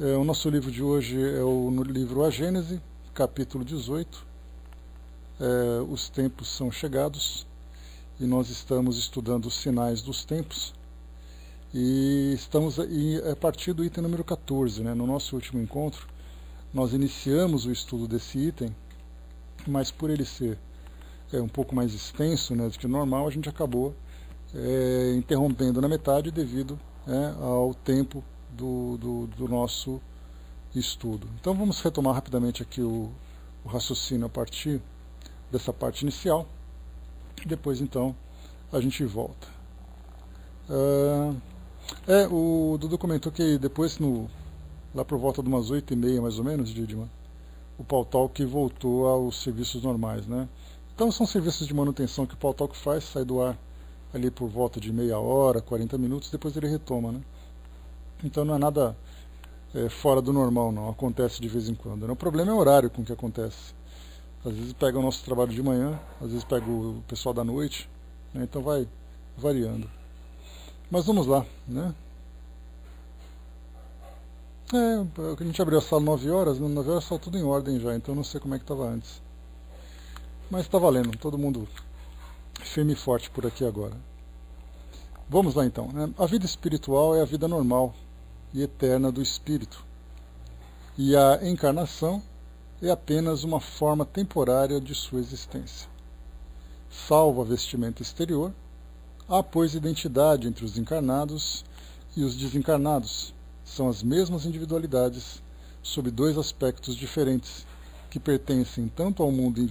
O nosso livro de hoje é no livro A Gênese, capítulo 18. Os tempos são chegados e nós estamos estudando os sinais dos tempos. E estamos a partir do item número 14, né? No nosso último encontro, nós iniciamos o estudo desse item, mas por ele ser um pouco mais extenso, né, do que o normal, a gente acabou interrompendo na metade devido ao tempo do nosso estudo. Então vamos retomar rapidamente aqui o raciocínio a partir dessa parte inicial, e depois então a gente volta. O Dudu comentou que depois, lá por volta de umas 8h30 mais ou menos, Didima, o Pautalk voltou aos serviços normais, né? Então são serviços de manutenção que o Pautalk faz, sai do ar ali por volta de meia hora, 40 minutos, depois ele retoma, né? Então não é nada fora do normal, não, acontece de vez em quando, né? O problema é o horário com que acontece. Às vezes pega o nosso trabalho de manhã, às vezes pega o pessoal da noite, né? Então vai variando. Mas vamos lá, né? A gente abriu a sala 9 horas, 9 horas está tudo em ordem já, então não sei como é que estava antes. Mas está valendo, todo mundo firme e forte por aqui agora. Vamos lá então, né? A vida espiritual é a vida normal e eterna do espírito. E a encarnação é apenas uma forma temporária de sua existência. Salvo a vestimenta exterior, há, pois, identidade entre os encarnados e os desencarnados. São as mesmas individualidades, sob dois aspectos diferentes, que pertencem tanto ao mundo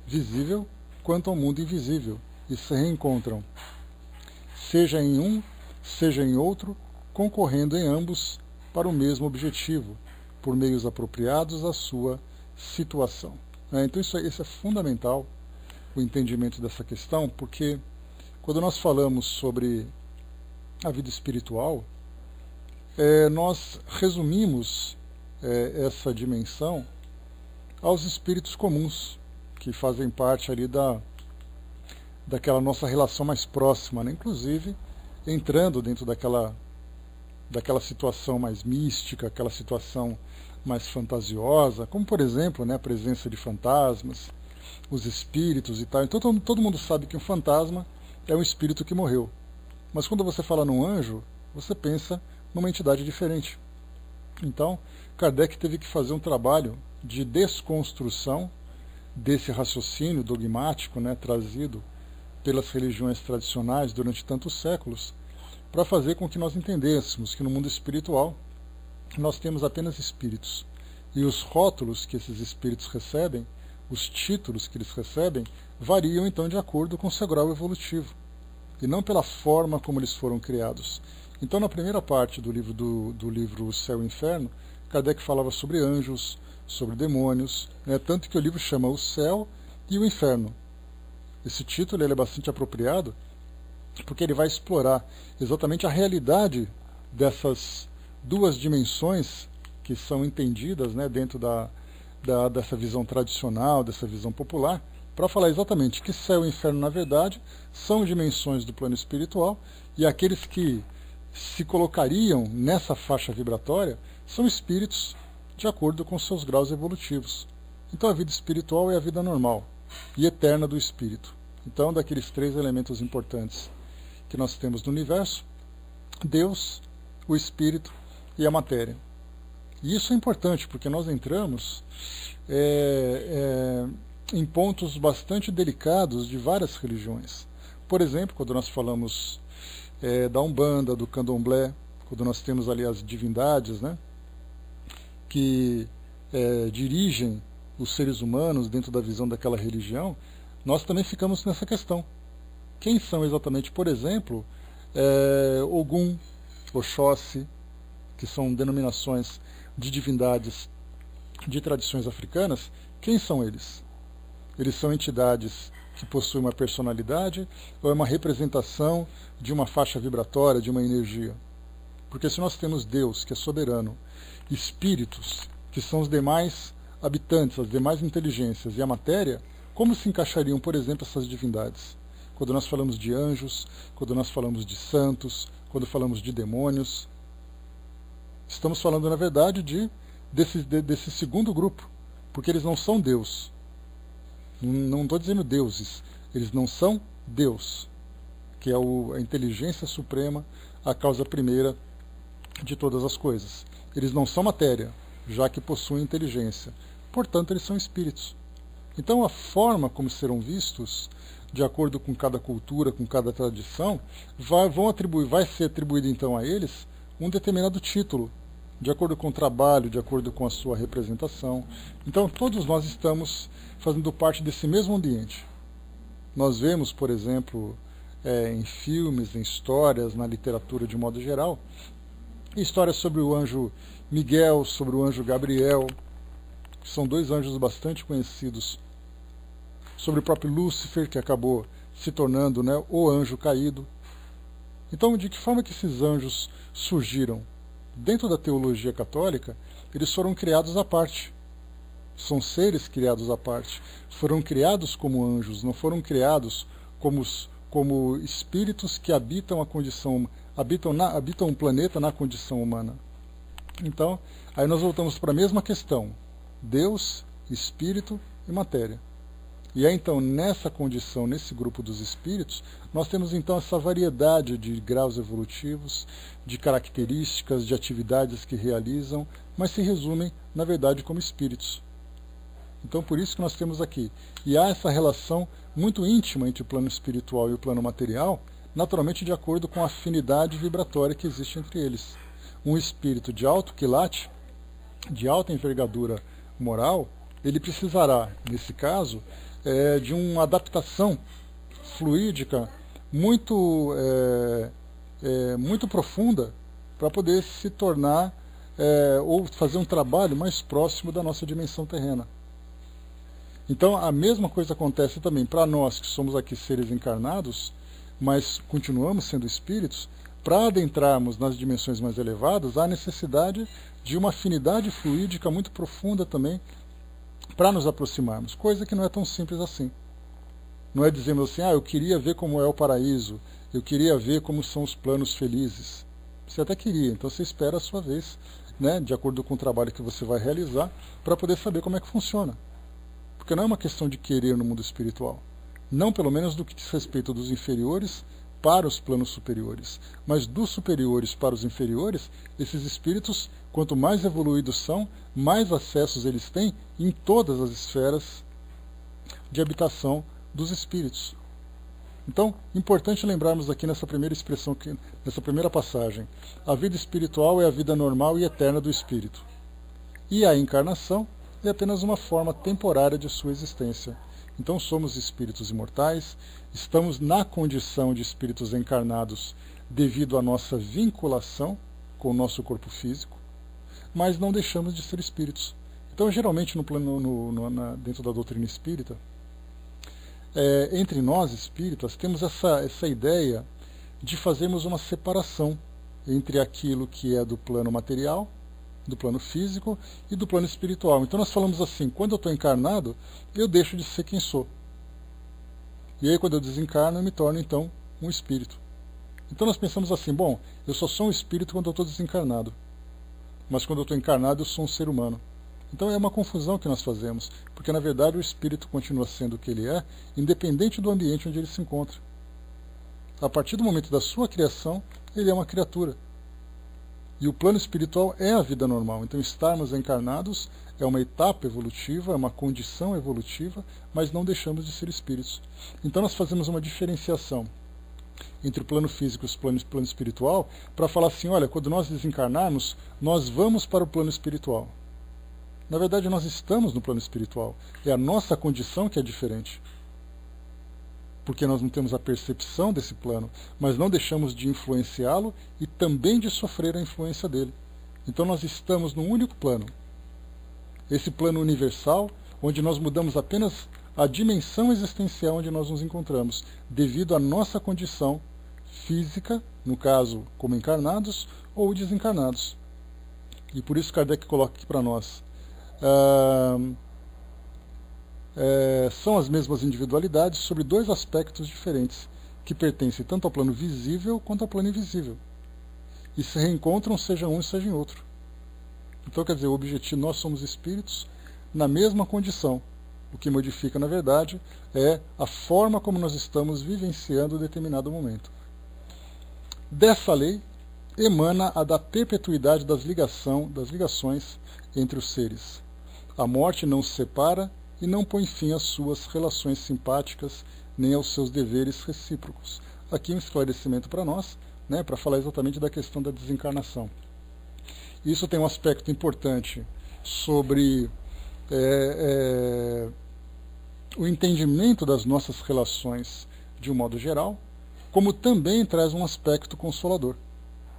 visível, quanto ao mundo invisível, e se reencontram, seja em um, seja em outro, concorrendo em ambos para o mesmo objetivo, por meios apropriados à sua situação. Então isso é fundamental, o entendimento dessa questão, porque quando nós falamos sobre a vida espiritual, nós resumimos essa dimensão aos espíritos comuns, que fazem parte ali daquela nossa relação mais próxima, né? Inclusive entrando dentro daquela situação mais mística, aquela situação mais fantasiosa, como por exemplo, né, a presença de fantasmas, os espíritos e tal. Então todo mundo sabe que um fantasma é um espírito que morreu. Mas quando você fala num anjo, você pensa numa entidade diferente. Então, Kardec teve que fazer um trabalho de desconstrução desse raciocínio dogmático, né, trazido pelas religiões tradicionais durante tantos séculos, para fazer com que nós entendêssemos que no mundo espiritual nós temos apenas espíritos. E os rótulos que esses espíritos recebem, os títulos que eles recebem, variam então de acordo com o seu grau evolutivo, e não pela forma como eles foram criados. Então, na primeira parte do livro Céu e Inferno, Kardec falava sobre anjos, sobre demônios, né? Tanto que o livro chama O Céu e o Inferno. Esse título ele é bastante apropriado, porque ele vai explorar exatamente a realidade dessas duas dimensões que são entendidas, né, dentro dessa visão tradicional, dessa visão popular, para falar exatamente que céu e inferno, na verdade, são dimensões do plano espiritual, e aqueles que se colocariam nessa faixa vibratória são espíritos de acordo com seus graus evolutivos. Então a vida espiritual é a vida normal e eterna do espírito. Então, daqueles três elementos importantes que nós temos no universo: Deus, o espírito e a matéria. E isso é importante porque nós entramos em pontos bastante delicados de várias religiões. Por exemplo, quando nós falamos da Umbanda, do Candomblé, quando nós temos ali as divindades, né, que dirigem os seres humanos dentro da visão daquela religião, nós também ficamos nessa questão. Quem são exatamente, por exemplo, Ogum, Oxóssi, que são denominações de divindades de tradições africanas? Quem são eles? Eles são entidades que possuem uma personalidade ou é uma representação de uma faixa vibratória, de uma energia? Porque se nós temos Deus, que é soberano, espíritos, que são os demais habitantes, as demais inteligências, e a matéria, como se encaixariam, por exemplo, essas divindades? Quando nós falamos de anjos, quando nós falamos de santos, quando falamos de demônios. Estamos falando, na verdade, desse segundo grupo, porque eles não são Deus. Não estou dizendo deuses, eles não são Deus, que é a inteligência suprema, a causa primeira de todas as coisas. Eles não são matéria, já que possuem inteligência. Portanto, eles são espíritos. Então, a forma como serão vistos, de acordo com cada cultura, com cada tradição, vai ser atribuído então a eles um determinado título, de acordo com o trabalho, de acordo com a sua representação. Então, todos nós estamos fazendo parte desse mesmo ambiente. Nós vemos, por exemplo, em filmes, em histórias, na literatura de modo geral, histórias sobre o anjo Miguel, sobre o anjo Gabriel, que são dois anjos bastante conhecidos, sobre o próprio Lúcifer, que acabou se tornando, né, o anjo caído. Então, de que forma que esses anjos surgiram? Dentro da teologia católica, eles foram criados à parte. São seres criados à parte. Foram criados como anjos, não foram criados como espíritos que habitam a condição, habitam um planeta na condição humana. Então, aí nós voltamos para a mesma questão: Deus, espírito e matéria. E aí, então, nessa condição, nesse grupo dos espíritos, nós temos então essa variedade de graus evolutivos, de características, de atividades que realizam, mas se resumem, na verdade, como espíritos. Então, por isso que nós temos aqui. E há essa relação muito íntima entre o plano espiritual e o plano material, naturalmente de acordo com a afinidade vibratória que existe entre eles. Um espírito de alto quilate, de alta envergadura moral, ele precisará, nesse caso, de uma adaptação fluídica muito profunda para poder se tornar ou fazer um trabalho mais próximo da nossa dimensão terrena. Então, a mesma coisa acontece também para nós que somos aqui seres encarnados, mas continuamos sendo espíritos. Para adentrarmos nas dimensões mais elevadas, há necessidade de uma afinidade fluídica muito profunda também para nos aproximarmos, coisa que não é tão simples assim. Não é dizermos assim, eu queria ver como é o paraíso, eu queria ver como são os planos felizes. Você até queria, então você espera a sua vez, né, de acordo com o trabalho que você vai realizar, para poder saber como é que funciona. Porque não é uma questão de querer no mundo espiritual. Não pelo menos do que diz respeito dos inferiores para os planos superiores. Mas dos superiores para os inferiores, esses espíritos, quanto mais evoluídos são, mais acessos eles têm em todas as esferas de habitação dos espíritos. Então, importante lembrarmos aqui nessa primeira expressão, nessa primeira passagem, a vida espiritual é a vida normal e eterna do espírito. E a encarnação é apenas uma forma temporária de sua existência. Então somos espíritos imortais, estamos na condição de espíritos encarnados devido à nossa vinculação com o nosso corpo físico, mas não deixamos de ser espíritos. Então, geralmente, dentro da doutrina espírita, entre nós espíritas, temos essa ideia de fazermos uma separação entre aquilo que é do plano material, do plano físico e do plano espiritual. Então nós falamos assim, quando eu estou encarnado, eu deixo de ser quem sou. E aí quando eu desencarno, eu me torno então um espírito. Então nós pensamos assim, bom, eu só sou um espírito quando eu estou desencarnado. Mas quando eu estou encarnado, eu sou um ser humano. Então é uma confusão que nós fazemos, porque na verdade o espírito continua sendo o que ele é, independente do ambiente onde ele se encontra. A partir do momento da sua criação, ele é uma criatura. E o plano espiritual é a vida normal. Então estarmos encarnados é uma etapa evolutiva, é uma condição evolutiva, mas não deixamos de ser espíritos. Então nós fazemos uma diferenciação entre o plano físico e o plano espiritual, para falar assim, olha, quando nós desencarnarmos, nós vamos para o plano espiritual. Na verdade, nós estamos no plano espiritual. É a nossa condição que é diferente. Porque nós não temos a percepção desse plano, mas não deixamos de influenciá-lo e também de sofrer a influência dele. Então nós estamos num único plano. Esse plano universal, onde nós mudamos apenas a dimensão existencial onde nós nos encontramos, devido à nossa condição física, no caso como encarnados ou desencarnados. E por isso Kardec coloca aqui para nós. São as mesmas individualidades sobre dois aspectos diferentes, que pertencem tanto ao plano visível quanto ao plano invisível. E se reencontram, seja um e seja em outro. Então, quer dizer, o objetivo, nós somos espíritos na mesma condição. O que modifica, na verdade, é a forma como nós estamos vivenciando determinado momento. Dessa lei emana a da perpetuidade das ligações entre os seres. A morte não se separa e não põe fim às suas relações simpáticas nem aos seus deveres recíprocos. Aqui um esclarecimento para nós, né, para falar exatamente da questão da desencarnação. Isso tem um aspecto importante sobre o entendimento das nossas relações de um modo geral, como também traz um aspecto consolador.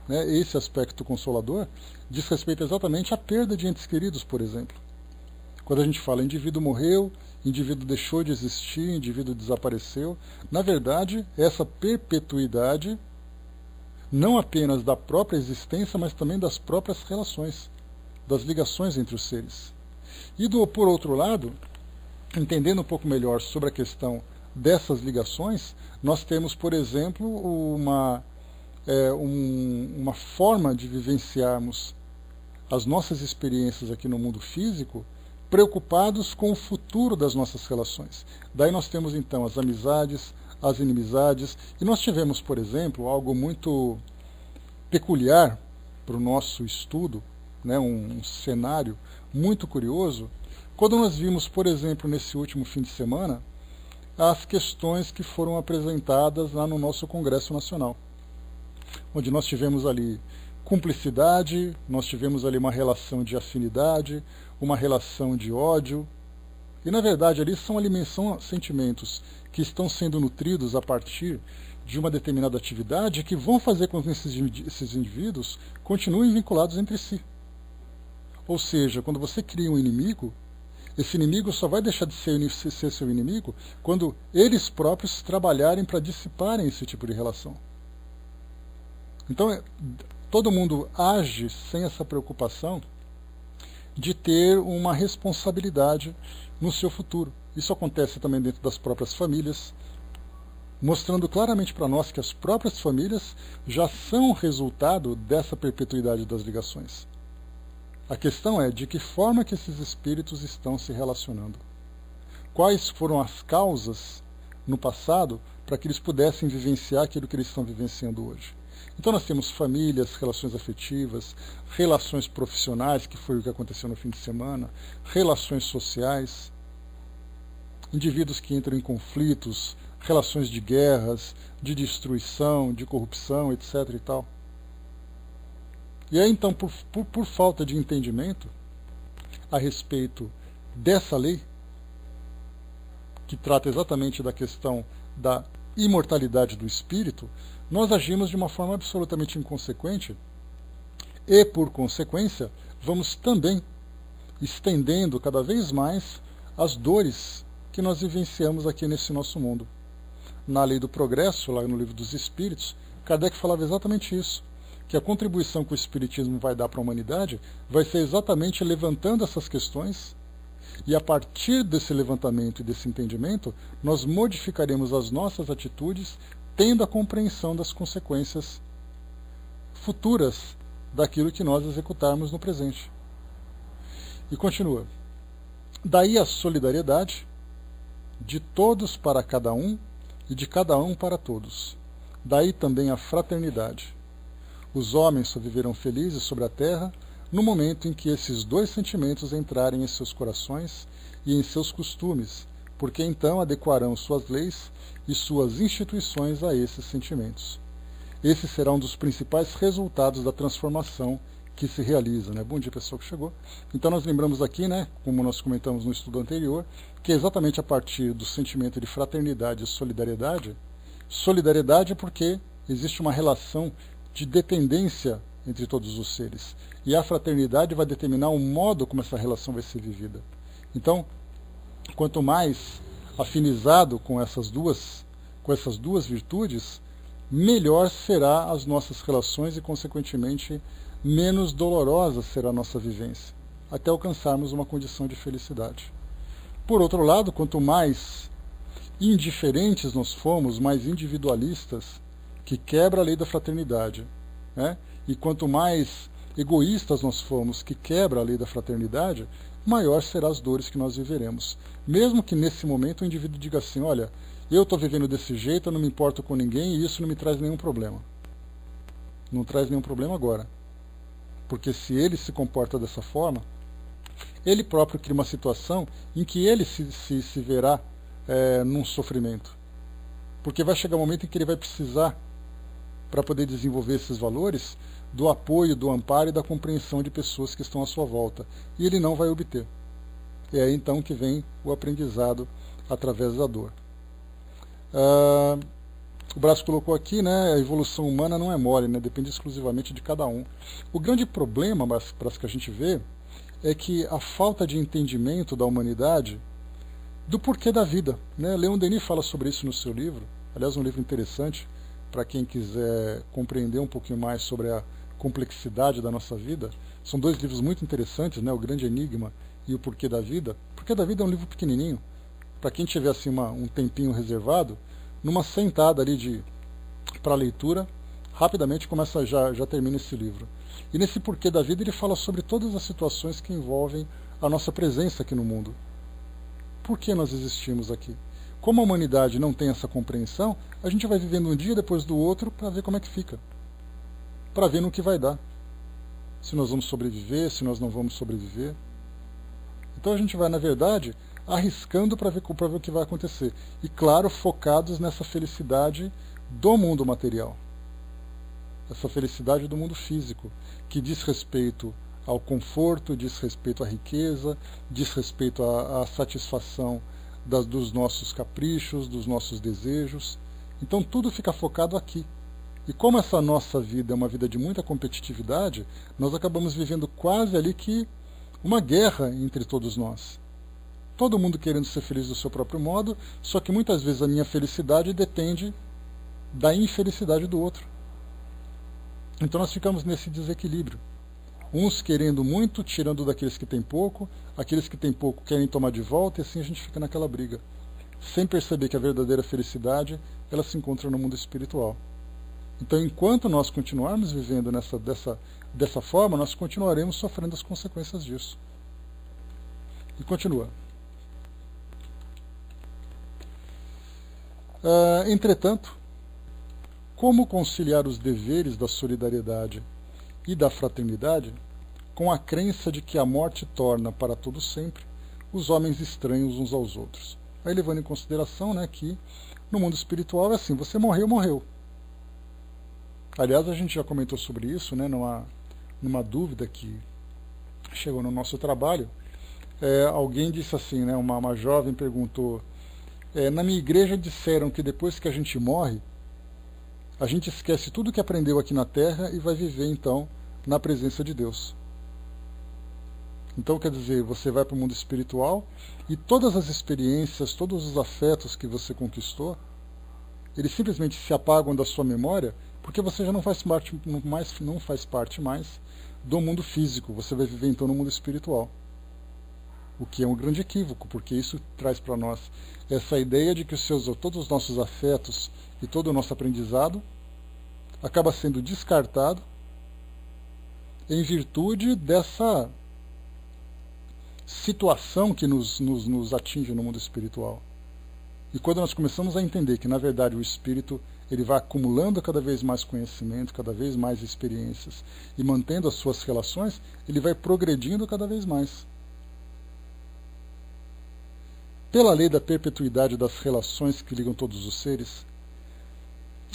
Esse aspecto consolador diz respeito exatamente à perda de entes queridos, por exemplo. Quando a gente fala indivíduo morreu, indivíduo deixou de existir, indivíduo desapareceu, na verdade, essa perpetuidade não apenas da própria existência, mas também das próprias relações, das ligações entre os seres. E por outro lado, entendendo um pouco melhor sobre a questão dessas ligações, nós temos, por exemplo, uma forma de vivenciarmos as nossas experiências aqui no mundo físico, preocupados com o futuro das nossas relações. Daí nós temos então as amizades, as inimizades, e nós tivemos, por exemplo, algo muito peculiar para o nosso estudo, um cenário muito curioso, quando nós vimos, por exemplo, nesse último fim de semana, as questões que foram apresentadas lá no nosso Congresso Nacional, onde nós tivemos ali cumplicidade, nós tivemos ali uma relação de afinidade, uma relação de ódio, e na verdade ali são sentimentos que estão sendo nutridos a partir de uma determinada atividade que vão fazer com que esses indivíduos continuem vinculados entre si. Ou seja, quando você cria um inimigo, esse inimigo só vai deixar de ser seu inimigo quando eles próprios trabalharem para dissiparem esse tipo de relação. Então, todo mundo age sem essa preocupação de ter uma responsabilidade no seu futuro. Isso acontece também dentro das próprias famílias, mostrando claramente para nós que as próprias famílias já são resultado dessa perpetuidade das ligações. A questão é de que forma que esses espíritos estão se relacionando. Quais foram as causas no passado para que eles pudessem vivenciar aquilo que eles estão vivenciando hoje. Então nós temos famílias, relações afetivas, relações profissionais, que foi o que aconteceu no fim de semana, relações sociais, indivíduos que entram em conflitos, relações de guerras, de destruição, de corrupção, etc. e tal. E aí então, por falta de entendimento a respeito dessa lei, que trata exatamente da questão da imortalidade do espírito, nós agimos de uma forma absolutamente inconsequente e, por consequência, vamos também estendendo cada vez mais as dores que nós vivenciamos aqui nesse nosso mundo. Na Lei do Progresso, lá no Livro dos Espíritos, Kardec falava exatamente isso, que a contribuição que o Espiritismo vai dar para a humanidade vai ser exatamente levantando essas questões, e a partir desse levantamento e desse entendimento, nós modificaremos as nossas atitudes, tendo a compreensão das consequências futuras daquilo que nós executarmos no presente. E continua. Daí a solidariedade, de todos para cada um e de cada um para todos. Daí também a fraternidade. Os homens só viverão felizes sobre a terra no momento em que esses dois sentimentos entrarem em seus corações e em seus costumes, porque então adequarão suas leis e suas instituições a esses sentimentos. Esse será um dos principais resultados da transformação que se realiza. Bom dia, pessoal que chegou. Então nós lembramos aqui, como nós comentamos no estudo anterior, que é exatamente a partir do sentimento de fraternidade e solidariedade porque existe uma relação de dependência entre todos os seres. E a fraternidade vai determinar o modo como essa relação vai ser vivida. Então, quanto mais afinizado com essas duas virtudes, melhor será as nossas relações e, consequentemente, menos dolorosa será a nossa vivência, até alcançarmos uma condição de felicidade. Por outro lado, quanto mais indiferentes nós formos, mais individualistas, que quebra a lei da fraternidade, e quanto mais egoístas nós formos, que quebra a lei da fraternidade, maior serão as dores que nós viveremos. Mesmo que nesse momento o indivíduo diga assim, olha, eu estou vivendo desse jeito, eu não me importo com ninguém e isso não me traz nenhum problema. Não traz nenhum problema agora. Porque se ele se comporta dessa forma, ele próprio cria uma situação em que ele se verá num sofrimento. Porque vai chegar um momento em que ele vai precisar, para poder desenvolver esses valores, do apoio, do amparo e da compreensão de pessoas que estão à sua volta. E ele não vai obter. É aí então que vem o aprendizado através da dor. O Brás colocou aqui, né, a evolução humana não é mole, né, depende exclusivamente de cada um. O grande problema, para que a gente vê, é que a falta de entendimento da humanidade do porquê da vida. Né? Leon Denis fala sobre isso no seu livro, aliás, um livro interessante para quem quiser compreender um pouquinho mais sobre a complexidade da nossa vida. São dois livros muito interessantes, né? O Grande Enigma e O Porquê da Vida. O Porquê da Vida é um livro pequenininho, para quem tiver assim, um tempinho reservado, numa sentada ali para leitura, rapidamente já termina esse livro. E nesse Porquê da Vida ele fala sobre todas as situações que envolvem a nossa presença aqui no mundo. Por que nós existimos aqui? Como a humanidade não tem essa compreensão, a gente vai vivendo um dia depois do outro para ver como é que fica. Para ver no que vai dar. Se nós vamos sobreviver, se nós não vamos sobreviver. Então a gente vai, na verdade, arriscando para ver o que vai acontecer. E, claro, focados nessa felicidade do mundo material. Essa felicidade do mundo físico, que diz respeito ao conforto, diz respeito à riqueza, diz respeito à satisfação dos nossos caprichos, dos nossos desejos. Então tudo fica focado aqui. E como essa nossa vida é uma vida de muita competitividade, nós acabamos vivendo quase ali que uma guerra entre todos nós. Todo mundo querendo ser feliz do seu próprio modo, só que muitas vezes a minha felicidade depende da infelicidade do outro. Então nós ficamos nesse desequilíbrio. Uns querendo muito, tirando daqueles que têm pouco, aqueles que têm pouco querem tomar de volta, e assim a gente fica naquela briga, sem perceber que a verdadeira felicidade ela se encontra no mundo espiritual. Então, enquanto nós continuarmos vivendo dessa forma, nós continuaremos sofrendo as consequências disso. E continua. Entretanto, como conciliar os deveres da solidariedade e da fraternidade com a crença de que a morte torna para todo sempre os homens estranhos uns aos outros? Aí levando em consideração, né, que no mundo espiritual é assim, você morreu, morreu. Aliás, a gente já comentou sobre isso, né, numa dúvida que chegou no nosso trabalho. Alguém disse assim, né, uma jovem perguntou, na minha igreja disseram que depois que a gente morre, a gente esquece tudo que aprendeu aqui na Terra e vai viver, então, na presença de Deus. Então, quer dizer, você vai para o mundo espiritual e todas as experiências, todos os afetos que você conquistou, eles simplesmente se apagam da sua memória, porque você já não faz parte mais do mundo físico. Você vai viver, então, no mundo espiritual. O que é um grande equívoco, porque isso traz para nós essa ideia de que todos os nossos afetos e todo o nosso aprendizado acaba sendo descartado em virtude dessa situação que nos atinge no mundo espiritual. E quando nós começamos a entender que, na verdade, o espírito ele vai acumulando cada vez mais conhecimento, cada vez mais experiências, e mantendo as suas relações, ele vai progredindo cada vez mais. Pela lei da perpetuidade das relações que ligam todos os seres,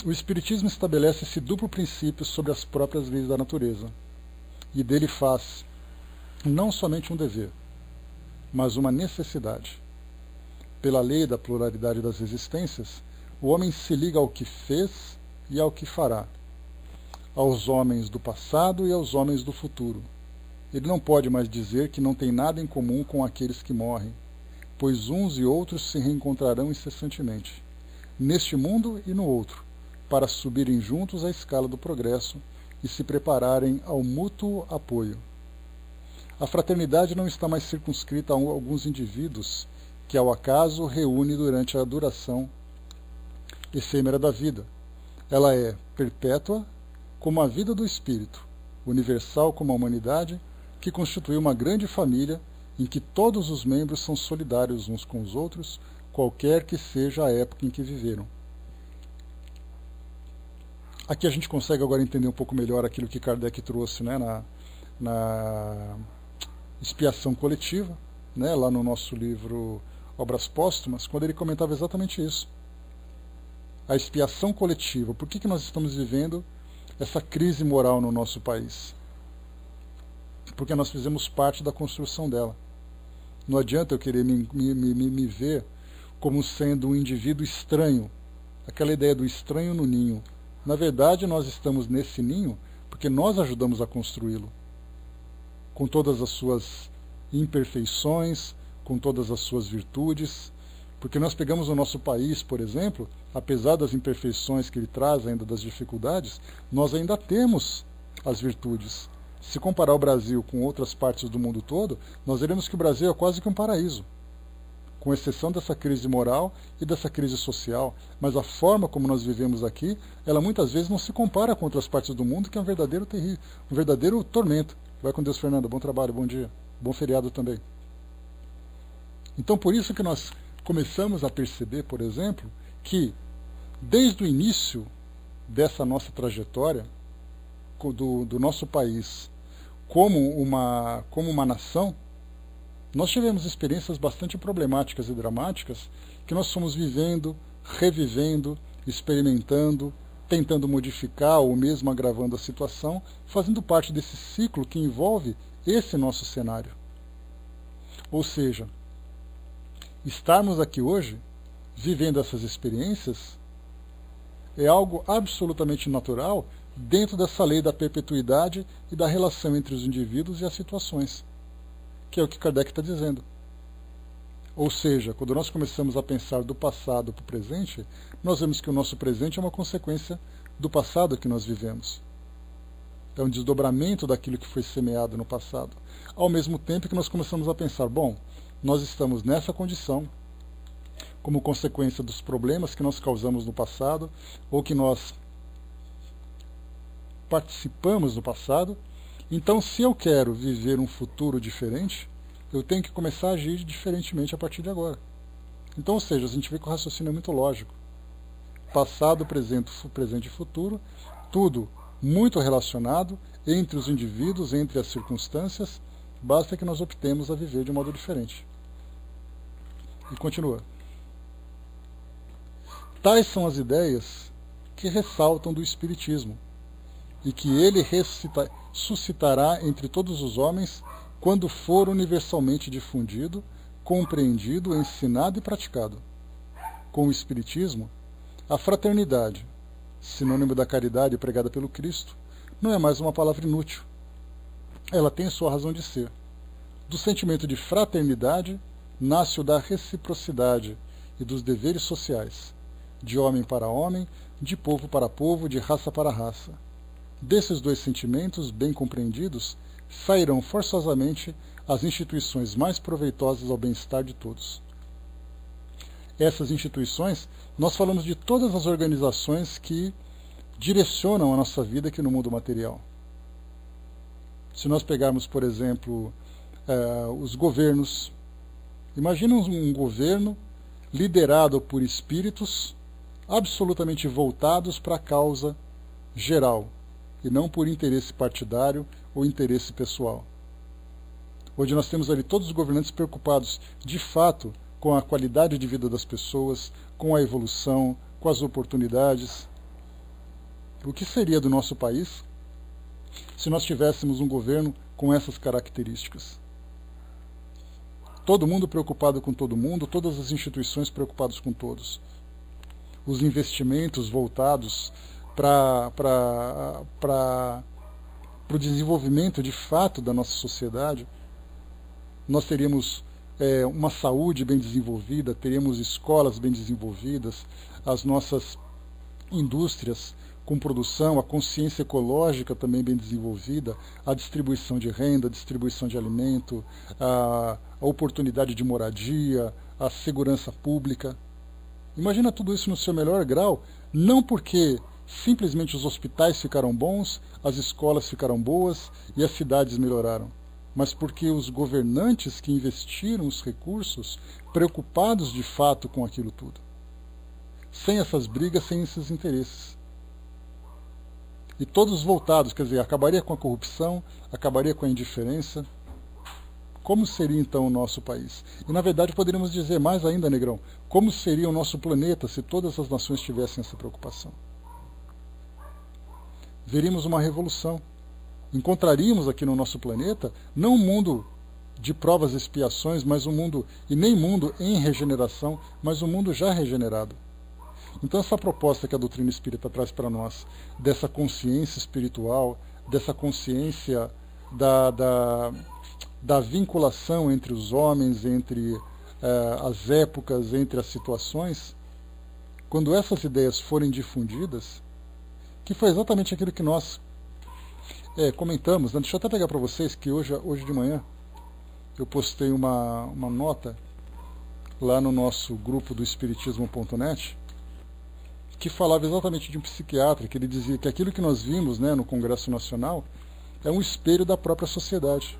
o Espiritismo estabelece esse duplo princípio sobre as próprias leis da natureza, e dele faz não somente um dever, mas uma necessidade. Pela lei da pluralidade das existências, o homem se liga ao que fez e ao que fará, aos homens do passado e aos homens do futuro. Ele não pode mais dizer que não tem nada em comum com aqueles que morrem, pois uns e outros se reencontrarão incessantemente, neste mundo e no outro, para subirem juntos a escala do progresso e se prepararem ao mútuo apoio. A fraternidade não está mais circunscrita a alguns indivíduos que ao acaso reúne durante a duração efêmera da vida. Ela é perpétua como a vida do espírito, universal como a humanidade, que constitui uma grande família em que todos os membros são solidários uns com os outros, qualquer que seja a época em que viveram. Aqui a gente consegue agora entender um pouco melhor aquilo que Kardec trouxe, né, na expiação coletiva, né, lá no nosso livro Obras Póstumas, quando ele comentava exatamente isso. A expiação coletiva. Por que nós estamos vivendo essa crise moral no nosso país? Porque nós fizemos parte da construção dela. Não adianta eu querer me ver como sendo um indivíduo estranho, aquela ideia do estranho no ninho. Na verdade, nós estamos nesse ninho porque nós ajudamos a construí-lo, com todas as suas imperfeições, com todas as suas virtudes, porque nós pegamos o nosso país, por exemplo, apesar das imperfeições que ele traz, ainda das dificuldades, nós ainda temos as virtudes. Se comparar o Brasil com outras partes do mundo todo, nós veremos que o Brasil é quase que um paraíso, com exceção dessa crise moral e dessa crise social, mas a forma como nós vivemos aqui, ela muitas vezes não se compara com outras partes do mundo, que é um verdadeiro terrível, um verdadeiro tormento. Vai com Deus, Fernanda. Bom trabalho, bom dia. Bom feriado também. Então, por isso que nós começamos a perceber, por exemplo, que desde o início dessa nossa trajetória, do nosso país, como uma nação, nós tivemos experiências bastante problemáticas e dramáticas que nós fomos vivendo, revivendo, experimentando, tentando modificar ou mesmo agravando a situação, fazendo parte desse ciclo que envolve esse nosso cenário. Ou seja, estarmos aqui hoje, vivendo essas experiências, é algo absolutamente natural dentro dessa lei da perpetuidade e da relação entre os indivíduos e as situações, que é o que Kardec está dizendo. Ou seja, quando nós começamos a pensar do passado para o presente, nós vemos que o nosso presente é uma consequência do passado que nós vivemos. É um desdobramento daquilo que foi semeado no passado. Ao mesmo tempo que nós começamos a pensar, bom, nós estamos nessa condição, como consequência dos problemas que nós causamos no passado, ou que nós participamos no passado. Então, se eu quero viver um futuro diferente, eu tenho que começar a agir diferentemente a partir de agora. Então, ou seja, a gente vê que o raciocínio é muito lógico. Passado, presente e futuro, tudo muito relacionado entre os indivíduos, entre as circunstâncias, basta que nós optemos a viver de um modo diferente. E continua. Tais são as ideias que ressaltam do Espiritismo, e que ele suscitará entre todos os homens quando for universalmente difundido, compreendido, ensinado e praticado. Com o Espiritismo, a fraternidade, sinônimo da caridade pregada pelo Cristo, não é mais uma palavra inútil. Ela tem sua razão de ser. Do sentimento de fraternidade nasce o da reciprocidade e dos deveres sociais, de homem para homem, de povo para povo, de raça para raça. Desses dois sentimentos, bem compreendidos, sairão forçosamente as instituições mais proveitosas ao bem-estar de todos. Essas instituições, nós falamos de todas as organizações que direcionam a nossa vida aqui no mundo material. Se nós pegarmos, por exemplo, os governos, imagina um governo liderado por espíritos absolutamente voltados para a causa geral, e não por interesse partidário ou interesse pessoal. Onde nós temos ali todos os governantes preocupados, de fato, com a qualidade de vida das pessoas, com a evolução, com as oportunidades. O que seria do nosso país se nós tivéssemos um governo com essas características? Todo mundo preocupado com todo mundo, todas as instituições preocupadas com todos. Os investimentos voltados para o desenvolvimento de fato da nossa sociedade. Nós teríamos uma saúde bem desenvolvida, teríamos escolas bem desenvolvidas, as nossas indústrias com produção, a consciência ecológica também bem desenvolvida, a distribuição de renda, a distribuição de alimento, a oportunidade de moradia, a segurança pública. Imagina tudo isso no seu melhor grau, não porque Simplesmente os hospitais ficaram bons, as escolas ficaram boas e as cidades melhoraram. Mas porque os governantes que investiram os recursos, preocupados de fato com aquilo tudo. Sem essas brigas, sem esses interesses. E todos voltados, quer dizer, acabaria com a corrupção, acabaria com a indiferença. Como seria então o nosso país? E na verdade poderíamos dizer mais ainda, Negrão, como seria o nosso planeta se todas as nações tivessem essa preocupação? Veríamos uma revolução. Encontraríamos aqui no nosso planeta, não um mundo de provas e expiações, mas um mundo, e nem mundo em regeneração, mas um mundo já regenerado. Então essa proposta que a doutrina espírita traz para nós, dessa consciência espiritual, dessa consciência da vinculação entre os homens, entre as épocas, entre as situações, quando essas ideias forem difundidas, que foi exatamente aquilo que nós comentamos, né? Deixa eu até pegar para vocês que hoje de manhã eu postei uma nota lá no nosso grupo do Espiritismo.net que falava exatamente de um psiquiatra, que ele dizia que aquilo que nós vimos, né, no Congresso Nacional é um espelho da própria sociedade.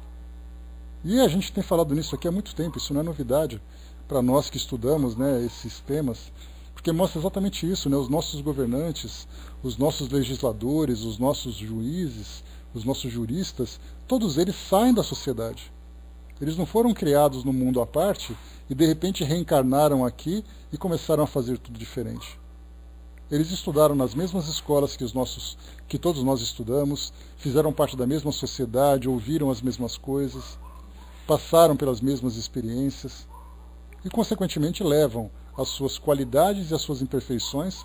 E a gente tem falado nisso aqui há muito tempo, isso não é novidade para nós que estudamos, né, esses temas, porque mostra exatamente isso, né, os nossos governantes, os nossos legisladores, os nossos juízes, os nossos juristas, todos eles saem da sociedade. Eles não foram criados no mundo à parte e de repente reencarnaram aqui e começaram a fazer tudo diferente. Eles estudaram nas mesmas escolas que todos nós estudamos, fizeram parte da mesma sociedade, ouviram as mesmas coisas, passaram pelas mesmas experiências e, consequentemente, levam as suas qualidades e as suas imperfeições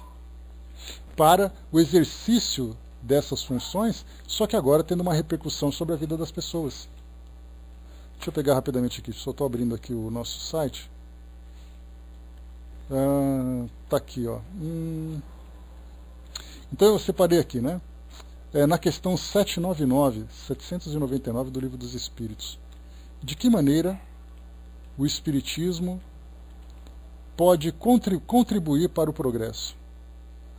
para o exercício dessas funções, só que agora tendo uma repercussão sobre a vida das pessoas. Deixa eu pegar rapidamente aqui, só estou abrindo aqui o nosso site. Tá aqui, ó. Então eu separei aqui, né? Na questão 799 do Livro dos Espíritos. De que maneira o Espiritismo pode contribuir para o progresso?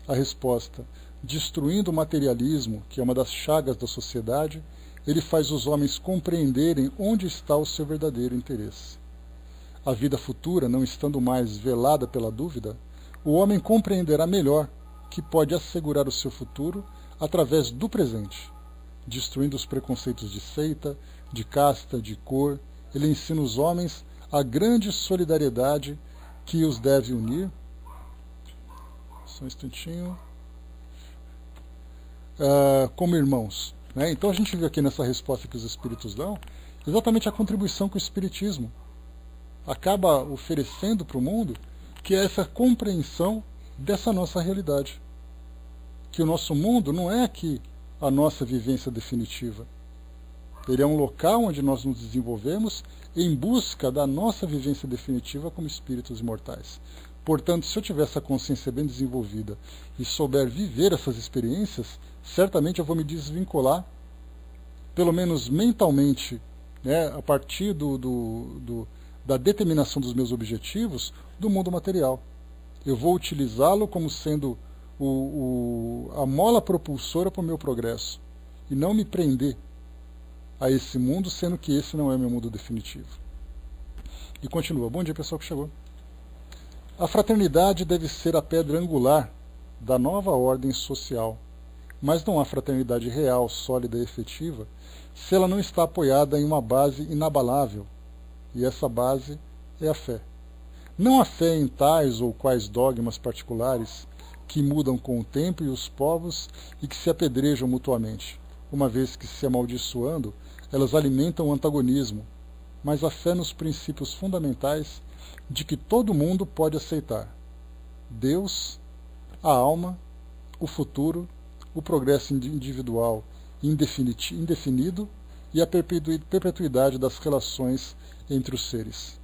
A resposta: destruindo o materialismo, que é uma das chagas da sociedade, ele faz os homens compreenderem onde está o seu verdadeiro interesse. A vida futura, não estando mais velada pela dúvida, o homem compreenderá melhor que pode assegurar o seu futuro através do presente. Destruindo os preconceitos de seita, de casta, de cor, ele ensina os homens a grande solidariedade que os deve unir. Só um instantinho. Como irmãos. Né? Então a gente viu aqui nessa resposta que os Espíritos dão, exatamente a contribuição que o Espiritismo acaba oferecendo para o mundo, que é essa compreensão dessa nossa realidade. Que o nosso mundo não é aqui a nossa vivência definitiva. Ele é um local onde nós nos desenvolvemos em busca da nossa vivência definitiva como espíritos imortais. Portanto, se eu tiver essa consciência bem desenvolvida e souber viver essas experiências, certamente eu vou me desvincular, pelo menos mentalmente, né, a partir da determinação dos meus objetivos, do mundo material. Eu vou utilizá-lo como sendo a mola propulsora para o meu progresso, e não me prender a esse mundo, sendo que esse não é meu mundo definitivo. E continua. Bom dia, pessoal que chegou. A fraternidade deve ser a pedra angular da nova ordem social, mas não há fraternidade real, sólida e efetiva se ela não está apoiada em uma base inabalável, e essa base é a fé. Não a fé em tais ou quais dogmas particulares que mudam com o tempo e os povos e que se apedrejam mutuamente, uma vez que, se amaldiçoando, elas alimentam o antagonismo, mas a fé nos princípios fundamentais de que todo mundo pode aceitar: Deus, a alma, o futuro, o progresso individual indefinido e a perpetuidade das relações entre os seres.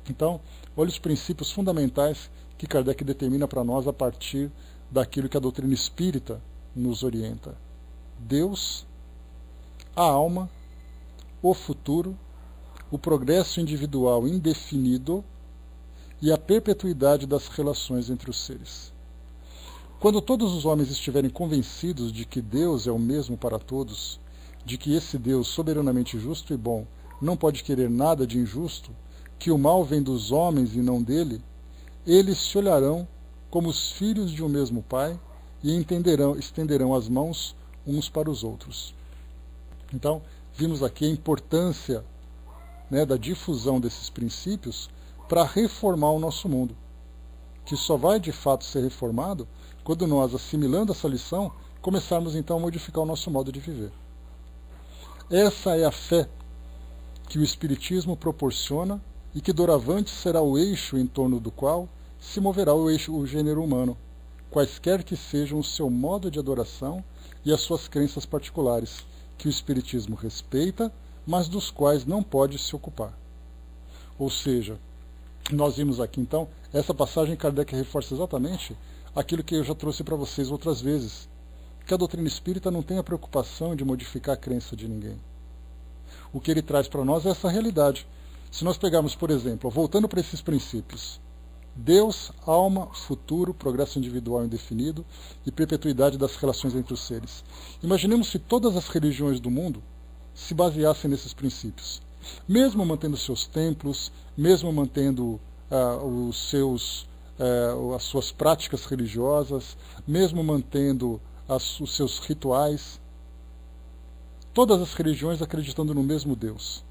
Então, olha os princípios fundamentais que Kardec determina para nós a partir daquilo que a doutrina espírita nos orienta: Deus, a alma, o futuro, o progresso individual indefinido e a perpetuidade das relações entre os seres. Quando todos os homens estiverem convencidos de que Deus é o mesmo para todos, de que esse Deus soberanamente justo e bom não pode querer nada de injusto, que o mal vem dos homens e não dele, eles se olharão como os filhos de um mesmo Pai e estenderão as mãos uns para os outros. Então, vimos aqui a importância, né, da difusão desses princípios para reformar o nosso mundo, que só vai de fato ser reformado quando nós, assimilando essa lição, começarmos então a modificar o nosso modo de viver. Essa é a fé que o Espiritismo proporciona e que doravante será o eixo em torno do qual se moverá o gênero humano, quaisquer que sejam o seu modo de adoração e as suas crenças particulares, que o Espiritismo respeita, mas dos quais não pode se ocupar. Ou seja, nós vimos aqui então, essa passagem Kardec reforça exatamente aquilo que eu já trouxe para vocês outras vezes, que a doutrina espírita não tem a preocupação de modificar a crença de ninguém. O que ele traz para nós é essa realidade. Se nós pegarmos, por exemplo, voltando para esses princípios, Deus, alma, futuro, progresso individual indefinido e perpetuidade das relações entre os seres. Imaginemos se todas as religiões do mundo se baseassem nesses princípios. Mesmo mantendo seus templos, mesmo mantendo as suas práticas religiosas, mesmo mantendo os seus rituais, todas as religiões acreditando no mesmo Deus.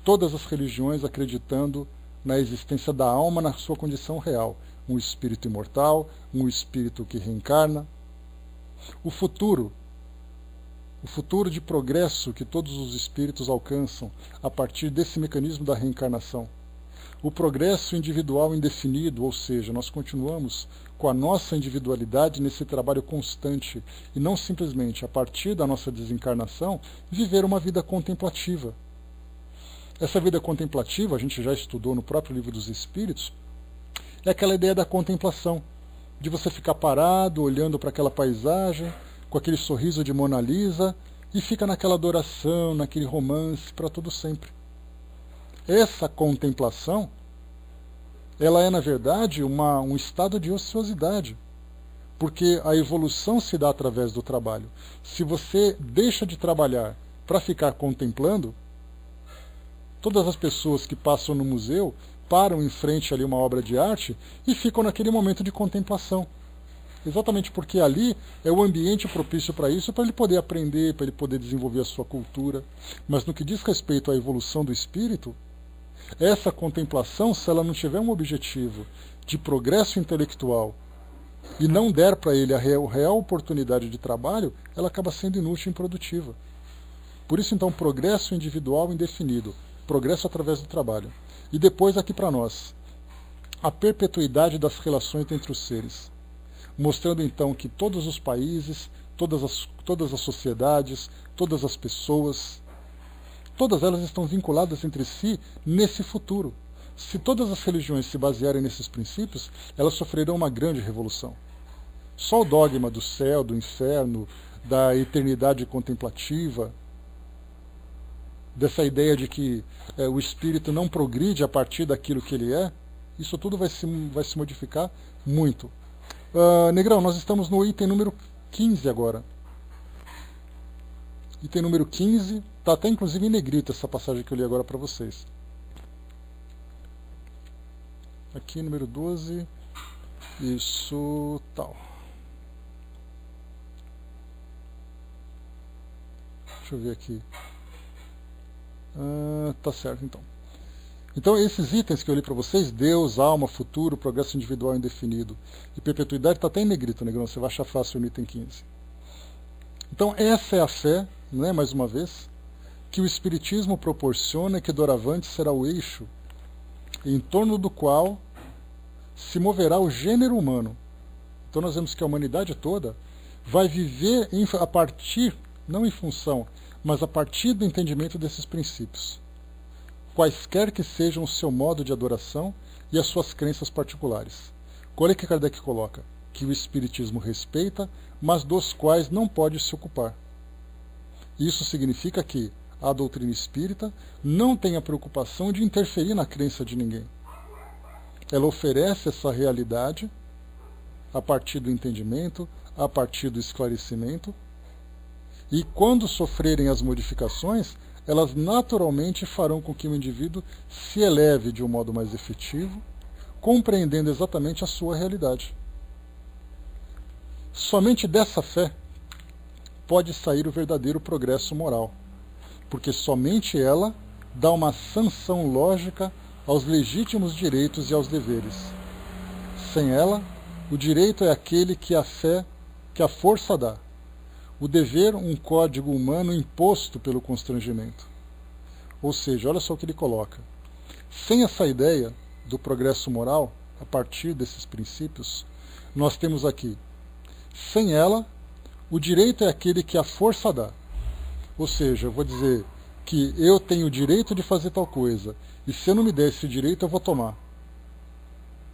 Todas as religiões acreditando na existência da alma na sua condição real, um espírito imortal, um espírito que reencarna. O futuro de progresso que todos os espíritos alcançam a partir desse mecanismo da reencarnação. O progresso individual indefinido, ou seja, nós continuamos com a nossa individualidade nesse trabalho constante e não simplesmente, a partir da nossa desencarnação, viver uma vida contemplativa. Essa vida contemplativa, a gente já estudou no próprio Livro dos Espíritos, é aquela ideia da contemplação, de você ficar parado, olhando para aquela paisagem, com aquele sorriso de Mona Lisa, e fica naquela adoração, naquele romance, para todo sempre. Essa contemplação, ela é, na verdade, um estado de ociosidade, porque a evolução se dá através do trabalho. Se você deixa de trabalhar para ficar contemplando, todas as pessoas que passam no museu param em frente ali a uma obra de arte e ficam naquele momento de contemplação. Exatamente porque ali é o ambiente propício para isso, para ele poder aprender, para ele poder desenvolver a sua cultura. Mas no que diz respeito à evolução do espírito, essa contemplação, se ela não tiver um objetivo de progresso intelectual e não der para ele a real oportunidade de trabalho, ela acaba sendo inútil e improdutiva. Por isso, então, progresso individual indefinido, progresso através do trabalho. E depois, aqui para nós, a perpetuidade das relações entre os seres, mostrando então que todos os países, todas as sociedades, todas as pessoas, todas elas estão vinculadas entre si nesse futuro. Se todas as religiões se basearem nesses princípios, elas sofrerão uma grande revolução. Só o dogma do céu, do inferno, da eternidade contemplativa, dessa ideia de que o espírito não progride a partir daquilo que ele é, isso tudo vai se modificar muito. Negrão, nós estamos no item número 15 agora. Item número 15, está até inclusive em negrito essa passagem que eu li agora para vocês. Aqui, número 12, isso, tal. Deixa eu ver aqui. Tá certo, então. Então, esses itens que eu li para vocês, Deus, alma, futuro, progresso individual indefinido e perpetuidade, está até em negrito, Negrão, você vai achar fácil no item 15. Então, essa é a fé, né, mais uma vez, que o Espiritismo proporciona e que doravante será o eixo em torno do qual se moverá o gênero humano. Então, nós vemos que a humanidade toda vai viver a partir, não em função, mas a partir do entendimento desses princípios, quaisquer que sejam o seu modo de adoração e as suas crenças particulares. Olha que Kardec coloca, que o Espiritismo respeita, mas dos quais não pode se ocupar. Isso significa que a doutrina espírita não tem a preocupação de interferir na crença de ninguém. Ela oferece essa realidade a partir do entendimento, a partir do esclarecimento. E quando sofrerem as modificações, elas naturalmente farão com que o indivíduo se eleve de um modo mais efetivo, compreendendo exatamente a sua realidade. Somente dessa fé pode sair o verdadeiro progresso moral, porque somente ela dá uma sanção lógica aos legítimos direitos e aos deveres. Sem ela, o direito é aquele que a fé, que a força dá. O dever, um código humano imposto pelo constrangimento. Ou seja, olha só o que ele coloca. Sem essa ideia do progresso moral, a partir desses princípios, nós temos aqui, sem ela, o direito é aquele que a força dá. Ou seja, eu vou dizer que eu tenho o direito de fazer tal coisa, e se eu não me der esse direito, eu vou tomar.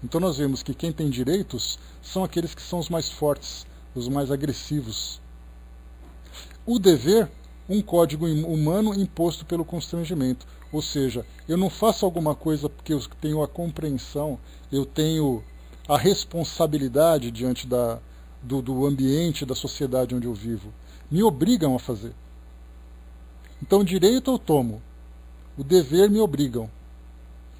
Então nós vemos que quem tem direitos são aqueles que são os mais fortes, os mais agressivos. O dever, um código humano imposto pelo constrangimento. Ou seja, eu não faço alguma coisa porque eu tenho a compreensão, eu tenho a responsabilidade diante do ambiente, da sociedade onde eu vivo. Me obrigam a fazer. Então, o direito eu tomo, o dever me obrigam.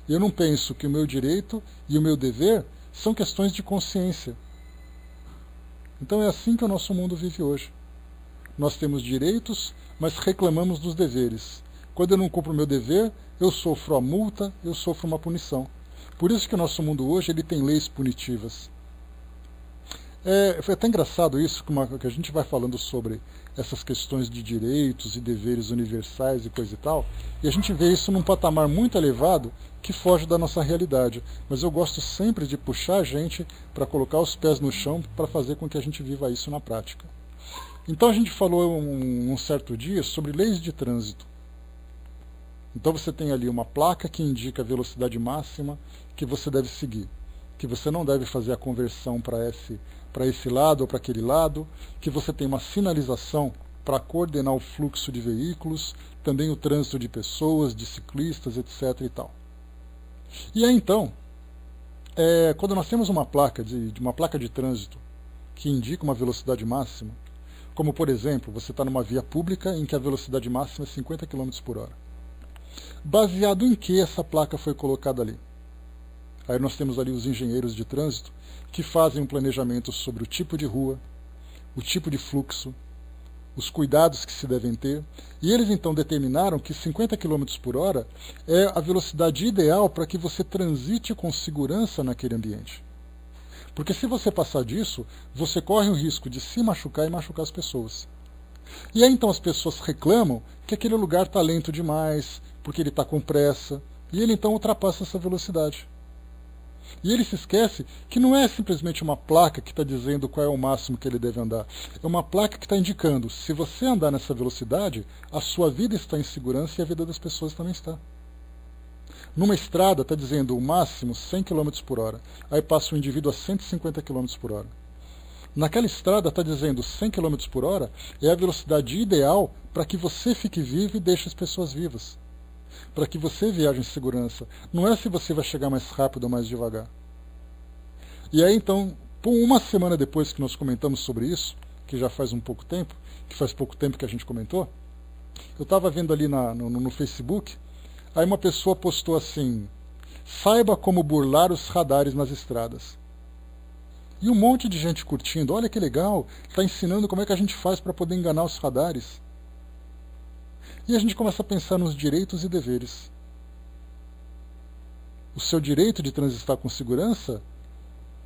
Eu não penso que o meu direito e o meu dever são questões de consciência. Então é assim que o nosso mundo vive hoje. Nós temos direitos, mas reclamamos dos deveres. Quando eu não cumpro o meu dever, eu sofro a multa, eu sofro uma punição. Por isso que o nosso mundo hoje ele tem leis punitivas. Foi até engraçado isso, que a gente vai falando sobre essas questões de direitos e deveres universais e coisa e tal, e a gente vê isso num patamar muito elevado que foge da nossa realidade. Mas eu gosto sempre de puxar a gente para colocar os pés no chão para fazer com que a gente viva isso na prática. Então a gente falou um certo dia sobre leis de trânsito. Então você tem ali uma placa que indica a velocidade máxima que você deve seguir, que você não deve fazer a conversão para esse lado ou para aquele lado, que você tem uma sinalização para coordenar o fluxo de veículos, também o trânsito de pessoas, de ciclistas, etc. e tal. E aí então, quando nós temos uma placa de trânsito que indica uma velocidade máxima, como por exemplo, você está numa via pública em que a velocidade máxima é 50 km por hora. Baseado em que essa placa foi colocada ali? Aí nós temos ali os engenheiros de trânsito que fazem um planejamento sobre o tipo de rua, o tipo de fluxo, os cuidados que se devem ter, e eles então determinaram que 50 km por hora é a velocidade ideal para que você transite com segurança naquele ambiente. Porque se você passar disso, você corre o risco de se machucar e machucar as pessoas. E aí então as pessoas reclamam que aquele lugar está lento demais, porque ele está com pressa, e ele então ultrapassa essa velocidade. E ele se esquece que não é simplesmente uma placa que está dizendo qual é o máximo que ele deve andar. É uma placa que está indicando, se você andar nessa velocidade, a sua vida está em segurança e a vida das pessoas também está. Numa estrada está dizendo o máximo 100 km por hora. Aí passa o indivíduo a 150 km por hora. Naquela estrada está dizendo 100 km por hora é a velocidade ideal para que você fique vivo e deixe as pessoas vivas. Para que você viaje em segurança. Não é se você vai chegar mais rápido ou mais devagar. E aí então, uma semana depois que nós comentamos sobre isso, que já faz um pouco tempo, que faz pouco tempo que a gente comentou, eu estava vendo ali no Facebook, aí uma pessoa postou assim, saiba como burlar os radares nas estradas. E um monte de gente curtindo, olha que legal, está ensinando como é que a gente faz para poder enganar os radares. E a gente começa a pensar nos direitos e deveres. O seu direito de transitar com segurança,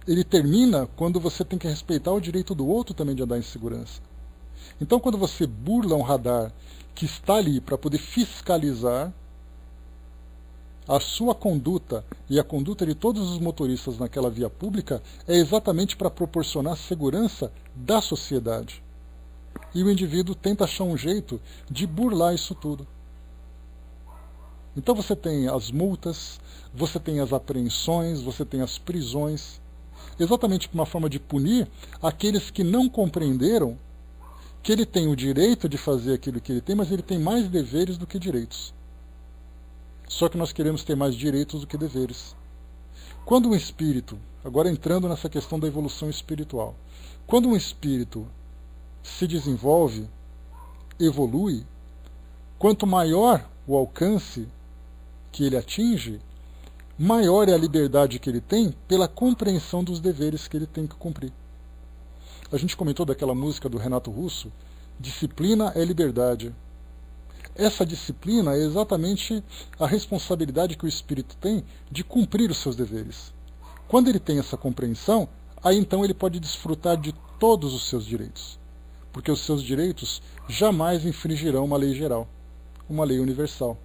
ele termina quando você tem que respeitar o direito do outro também de andar em segurança. Então quando você burla um radar que está ali para poder fiscalizar a sua conduta e a conduta de todos os motoristas naquela via pública, é exatamente para proporcionar segurança da sociedade. E o indivíduo tenta achar um jeito de burlar isso tudo. Então você tem as multas, você tem as apreensões, você tem as prisões, exatamente uma forma de punir aqueles que não compreenderam que ele tem o direito de fazer aquilo que ele tem, mas ele tem mais deveres do que direitos. Só que nós queremos ter mais direitos do que deveres. Quando um espírito, agora entrando nessa questão da evolução espiritual, quando um espírito se desenvolve, evolui, quanto maior o alcance que ele atinge, maior é a liberdade que ele tem pela compreensão dos deveres que ele tem que cumprir. A gente comentou daquela música do Renato Russo, disciplina é liberdade. Essa disciplina é exatamente a responsabilidade que o espírito tem de cumprir os seus deveres. Quando ele tem essa compreensão, aí então ele pode desfrutar de todos os seus direitos, porque os seus direitos jamais infringirão uma lei geral, uma lei universal.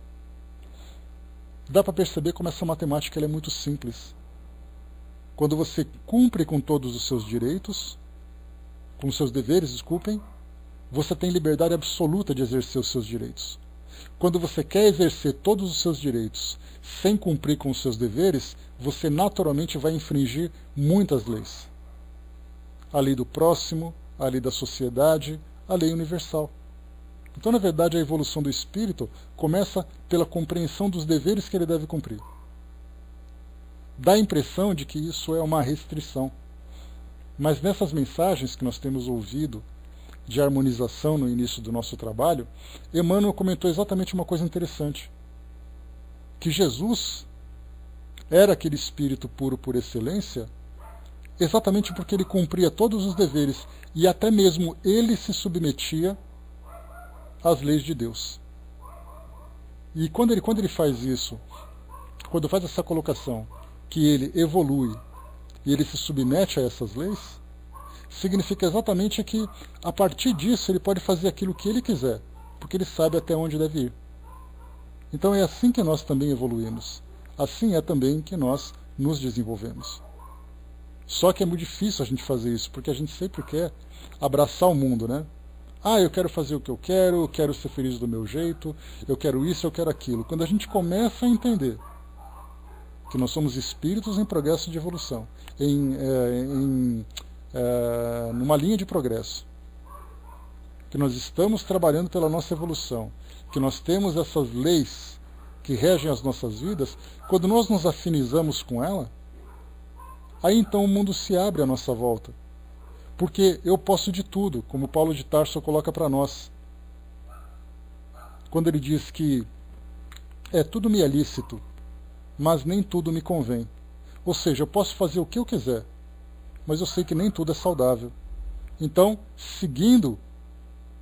Dá para perceber como essa matemática ela é muito simples. Quando você cumpre com todos os seus direitos, com os seus deveres, desculpem, você tem liberdade absoluta de exercer os seus direitos. Quando você quer exercer todos os seus direitos sem cumprir com os seus deveres, você naturalmente vai infringir muitas leis. A lei do próximo, a lei da sociedade, a lei universal. Então, na verdade, a evolução do espírito começa pela compreensão dos deveres que ele deve cumprir. Dá a impressão de que isso é uma restrição. Mas nessas mensagens que nós temos ouvido de harmonização no início do nosso trabalho, Emmanuel comentou exatamente uma coisa interessante. Que Jesus era aquele espírito puro por excelência, exatamente porque ele cumpria todos os deveres e até mesmo ele se submetia às leis de Deus. E quando ele faz isso, quando faz essa colocação, que ele evolui e ele se submete a essas leis, significa exatamente que, a partir disso, ele pode fazer aquilo que ele quiser, porque ele sabe até onde deve ir. Então é assim que nós também evoluímos. Assim é também que nós nos desenvolvemos. Só que é muito difícil a gente fazer isso, porque a gente sempre quer abraçar o mundo, né? Ah, eu quero fazer o que eu quero ser feliz do meu jeito, eu quero isso, eu quero aquilo. Quando a gente começa a entender que nós somos espíritos em progresso de evolução, numa linha de progresso, que nós estamos trabalhando pela nossa evolução, que nós temos essas leis que regem as nossas vidas, quando nós nos afinizamos com ela, aí então o mundo se abre à nossa volta. Porque eu posso de tudo, como Paulo de Tarso coloca para nós. Quando ele diz que tudo me é lícito, mas nem tudo me convém. Ou seja, eu posso fazer o que eu quiser, mas eu sei que nem tudo é saudável. Então, seguindo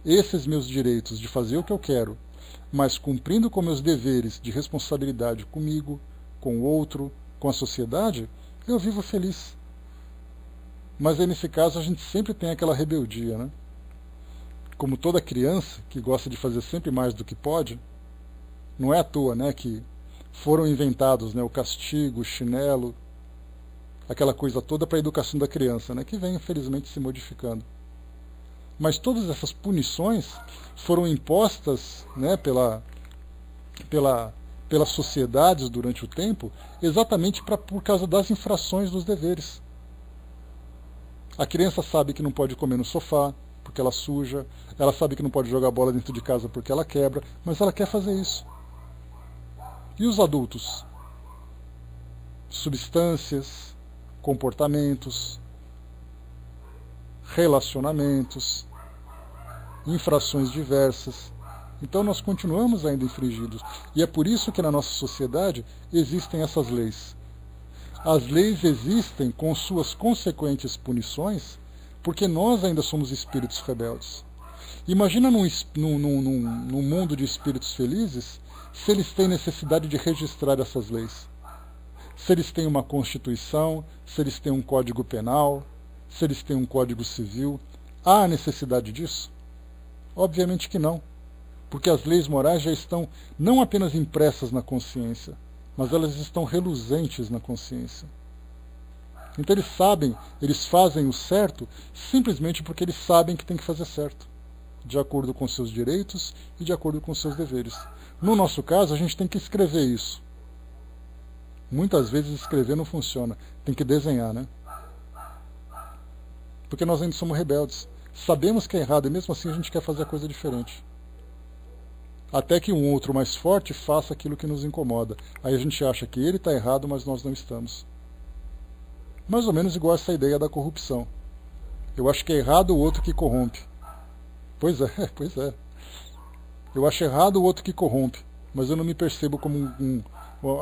esses meus direitos de fazer o que eu quero, mas cumprindo com meus deveres de responsabilidade comigo, com o outro, com a sociedade, eu vivo feliz. Mas aí, nesse caso, a gente sempre tem aquela rebeldia, né? Como toda criança que gosta de fazer sempre mais do que pode, não é à toa, né, que foram inventados, né, o castigo, o chinelo, aquela coisa toda para a educação da criança, né, que vem, infelizmente, se modificando. Mas todas essas punições foram impostas, né, pelas sociedades durante o tempo, exatamente por causa das infrações dos deveres. A criança sabe que não pode comer no sofá, porque ela suja, ela sabe que não pode jogar bola dentro de casa porque ela quebra, mas ela quer fazer isso. E os adultos? Substâncias, comportamentos, relacionamentos, infrações diversas. Então nós continuamos ainda infringidos. E é por isso que na nossa sociedade existem essas leis. As leis existem com suas consequentes punições, porque nós ainda somos espíritos rebeldes. Imagina num mundo de espíritos felizes, se eles têm necessidade de registrar essas leis. Se eles têm uma Constituição, se eles têm um Código Penal, se eles têm um Código Civil. Há necessidade disso? Obviamente que não, porque as leis morais já estão não apenas impressas na consciência, mas elas estão reluzentes na consciência. Então eles fazem o certo simplesmente porque eles sabem que tem que fazer certo, de acordo com seus direitos e de acordo com seus deveres. No nosso caso, a gente tem que escrever isso. Muitas vezes escrever não funciona, tem que desenhar, né? Porque nós ainda somos rebeldes. Sabemos que é errado e mesmo assim a gente quer fazer a coisa diferente. Até que um outro mais forte faça aquilo que nos incomoda. Aí a gente acha que ele está errado, mas nós não estamos. Mais ou menos igual essa ideia da corrupção. Eu acho que é errado o outro que corrompe. Pois é, pois é. Eu acho errado o outro que corrompe, mas eu não me percebo como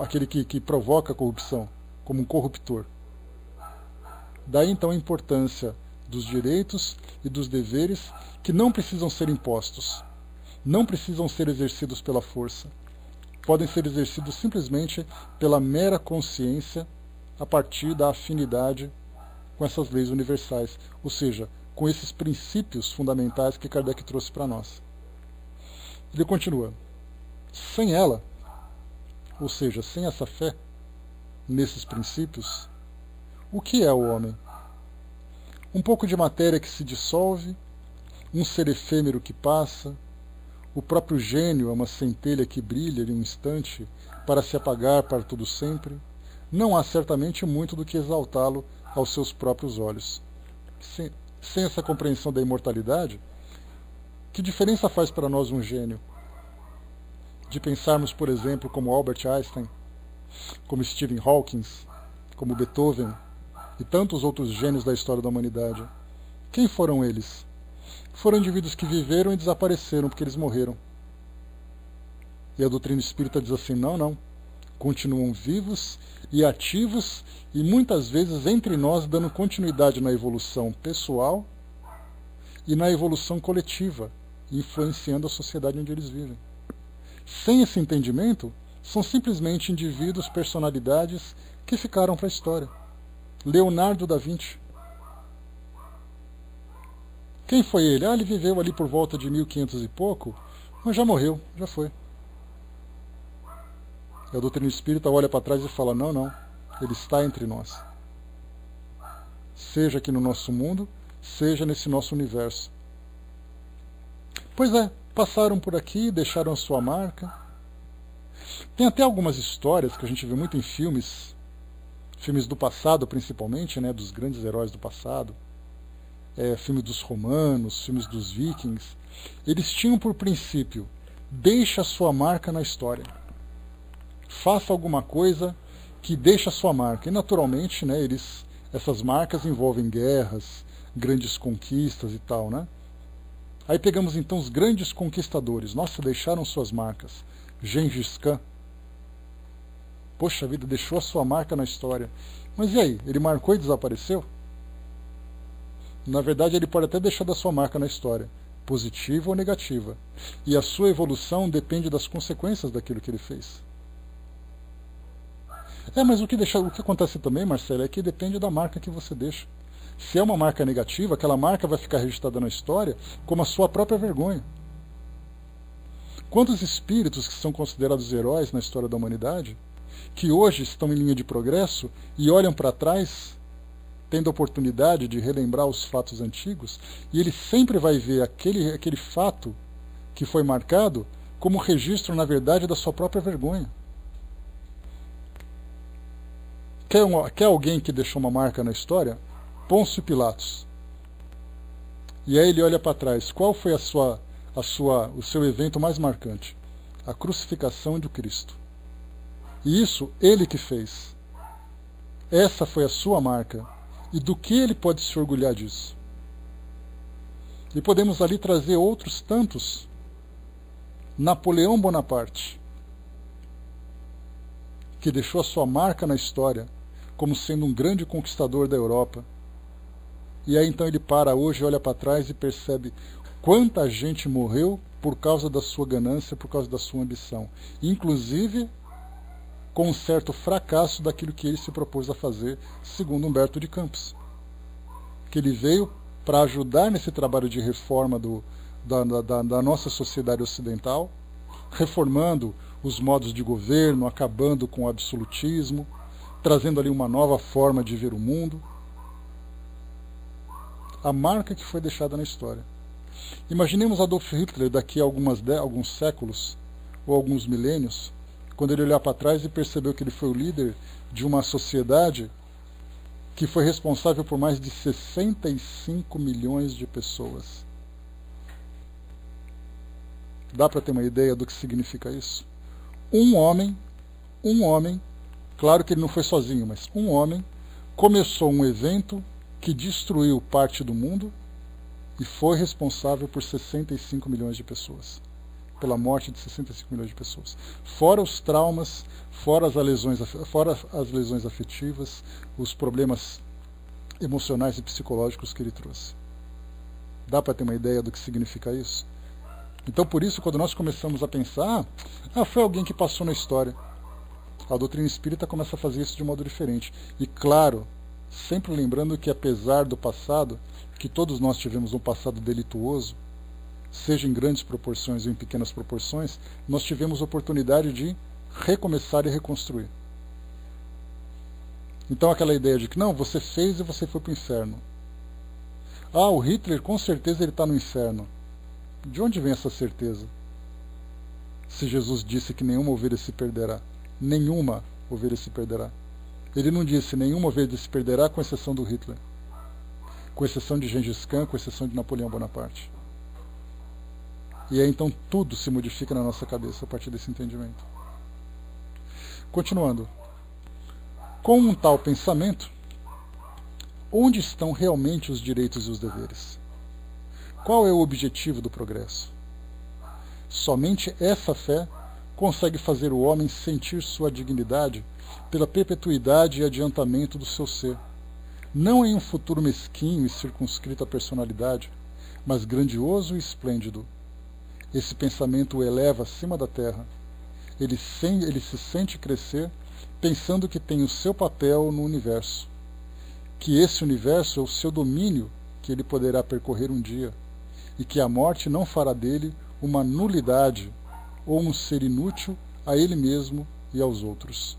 aquele que provoca a corrupção, como um corruptor. Daí então a importância dos direitos e dos deveres que não precisam ser impostos, não precisam ser exercidos pela força. Podem ser exercidos simplesmente pela mera consciência a partir da afinidade com essas leis universais, ou seja, com esses princípios fundamentais que Kardec trouxe para nós. Ele continua, sem ela, ou seja, sem essa fé nesses princípios, o que é o homem? Um pouco de matéria que se dissolve, um ser efêmero que passa, o próprio gênio é uma centelha que brilha em um instante para se apagar para todo sempre. Não há certamente muito do que exaltá-lo aos seus próprios olhos. Sem essa compreensão da imortalidade, que diferença faz para nós um gênio? De pensarmos, por exemplo, como Albert Einstein, como Stephen Hawking, como Beethoven e tantos outros gênios da história da humanidade. Quem foram eles? Foram indivíduos que viveram e desapareceram porque eles morreram. E a doutrina espírita diz assim, não. Continuam vivos e ativos e muitas vezes entre nós dando continuidade na evolução pessoal e na evolução coletiva, influenciando a sociedade onde eles vivem. Sem esse entendimento, são simplesmente indivíduos, personalidades que ficaram para a história. Leonardo da Vinci. Quem foi ele? Ele viveu ali por volta de 1500 e pouco, mas já morreu, já foi. E a doutrina espírita olha para trás e fala, não, ele está entre nós. Seja aqui no nosso mundo, seja nesse nosso universo. Pois é, passaram por aqui, deixaram a sua marca. Tem até algumas histórias que a gente vê muito em filmes do passado principalmente, né, dos grandes heróis do passado, filmes dos romanos, filmes dos vikings. Eles tinham por princípio, deixe a sua marca na história. Faça alguma coisa que deixe a sua marca. E naturalmente, né, essas marcas envolvem guerras, grandes conquistas e tal, né? Aí pegamos então os grandes conquistadores. Nossa, deixaram suas marcas. Gengis Khan. Poxa vida, deixou a sua marca na história. Mas e aí? Ele marcou e desapareceu? Na verdade, ele pode até deixar da sua marca na história, positiva ou negativa. E a sua evolução depende das consequências daquilo que ele fez. Mas o que acontece também, Marcelo, é que depende da marca que você deixa. Se é uma marca negativa, aquela marca vai ficar registrada na história como a sua própria vergonha. Quantos espíritos que são considerados heróis na história da humanidade, que hoje estão em linha de progresso e olham para trás, tendo a oportunidade de relembrar os fatos antigos, e ele sempre vai ver aquele fato que foi marcado como registro, na verdade, da sua própria vergonha. Quer alguém que deixou uma marca na história? Pôncio Pilatos. E aí ele olha para trás. Qual foi o seu evento mais marcante? A crucificação de Cristo. E isso ele que fez. Essa foi a sua marca. E do que ele pode se orgulhar disso? E podemos ali trazer outros tantos. Napoleão Bonaparte, que deixou a sua marca na história como sendo um grande conquistador da Europa. E aí então ele para hoje, olha para trás e percebe quanta gente morreu por causa da sua ganância, por causa da sua ambição. Inclusive com um certo fracasso daquilo que ele se propôs a fazer, segundo Humberto de Campos. Que ele veio para ajudar nesse trabalho de reforma da nossa sociedade ocidental, reformando os modos de governo, acabando com o absolutismo, trazendo ali uma nova forma de ver o mundo. A marca que foi deixada na história. Imaginemos Adolf Hitler daqui a alguns séculos, ou alguns milênios, quando ele olhar para trás e percebeu que ele foi o líder de uma sociedade que foi responsável por mais de 65 milhões de pessoas. Dá para ter uma ideia do que significa isso? Um homem, claro que ele não foi sozinho, mas um homem começou um evento que destruiu parte do mundo e foi responsável por 65 milhões de pessoas. Pela morte de 65 milhões de pessoas. Fora os traumas, fora as lesões afetivas, os problemas emocionais e psicológicos que ele trouxe. Dá para ter uma ideia do que significa isso? Então, por isso, quando nós começamos a pensar, foi alguém que passou na história. A doutrina espírita começa a fazer isso de modo diferente. E claro, sempre lembrando que apesar do passado, que todos nós tivemos um passado delituoso, seja em grandes proporções ou em pequenas proporções, nós tivemos oportunidade de recomeçar e reconstruir. Então aquela ideia de que não, você fez e você foi para o inferno. O Hitler com certeza ele está no inferno. De onde vem essa certeza? Se Jesus disse que nenhuma ovelha se perderá. Nenhuma ovelha se perderá. Ele não disse nenhuma ovelha se perderá, com exceção do Hitler. Com exceção de Gengis Khan, com exceção de Napoleão Bonaparte. E aí então tudo se modifica na nossa cabeça a partir desse entendimento. Continuando. Com um tal pensamento, onde estão realmente os direitos e os deveres? Qual é o objetivo do progresso? Somente essa fé consegue fazer o homem sentir sua dignidade pela perpetuidade e adiantamento do seu ser, não em um futuro mesquinho e circunscrito à personalidade, mas grandioso e esplêndido. Esse pensamento o eleva acima da terra. Ele se sente crescer, pensando que tem o seu papel no universo, que esse universo é o seu domínio que ele poderá percorrer um dia, e que a morte não fará dele uma nulidade ou um ser inútil a ele mesmo e aos outros.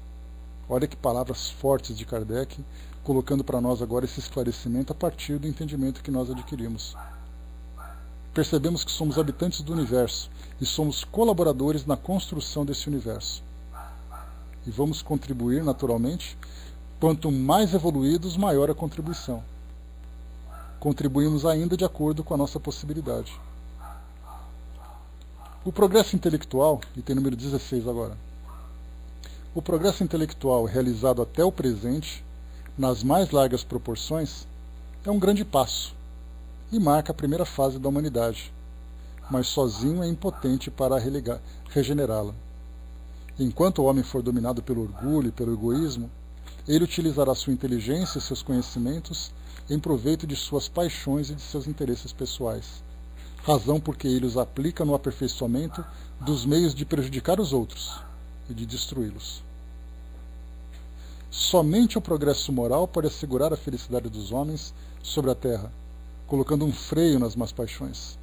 Olha que palavras fortes de Kardec, colocando para nós agora esse esclarecimento a partir do entendimento que nós adquirimos. Percebemos que somos habitantes do universo e somos colaboradores na construção desse universo. E vamos contribuir naturalmente, quanto mais evoluídos, maior a contribuição. Contribuímos ainda de acordo com a nossa possibilidade. O progresso intelectual, item número 16 agora. O progresso intelectual realizado até o presente, nas mais largas proporções, é um grande passo e marca a primeira fase da humanidade, mas sozinho é impotente para regenerá-la. Enquanto o homem for dominado pelo orgulho e pelo egoísmo, ele utilizará sua inteligência e seus conhecimentos em proveito de suas paixões e de seus interesses pessoais, razão porque ele os aplica no aperfeiçoamento dos meios de prejudicar os outros e de destruí-los. Somente o progresso moral pode assegurar a felicidade dos homens sobre a terra, colocando um freio nas más paixões.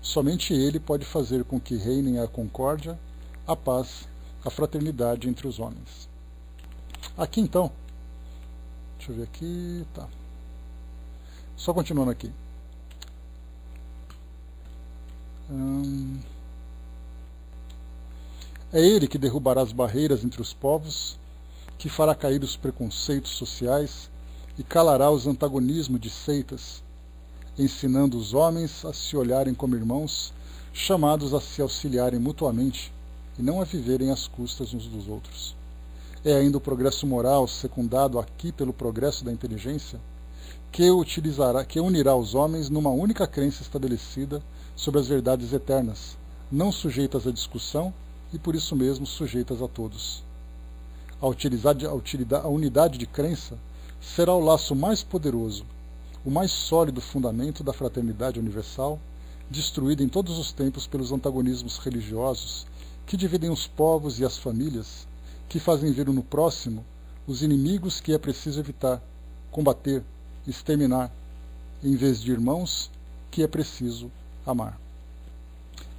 Somente ele pode fazer com que reinem a concórdia, a paz, a fraternidade entre os homens. Aqui então, deixa eu ver aqui, tá. Só continuando aqui. É ele que derrubará as barreiras entre os povos, que fará cair os preconceitos sociais e calará os antagonismos de seitas, ensinando os homens a se olharem como irmãos, chamados a se auxiliarem mutuamente e não a viverem às custas uns dos outros. É ainda o progresso moral, secundado aqui pelo progresso da inteligência, que unirá os homens numa única crença estabelecida sobre as verdades eternas, não sujeitas à discussão e por isso mesmo sujeitas a todos. A unidade de crença será o laço mais poderoso, o mais sólido fundamento da fraternidade universal, destruída em todos os tempos pelos antagonismos religiosos que dividem os povos e as famílias, que fazem ver no próximo os inimigos que é preciso evitar, combater, exterminar, em vez de irmãos que é preciso amar.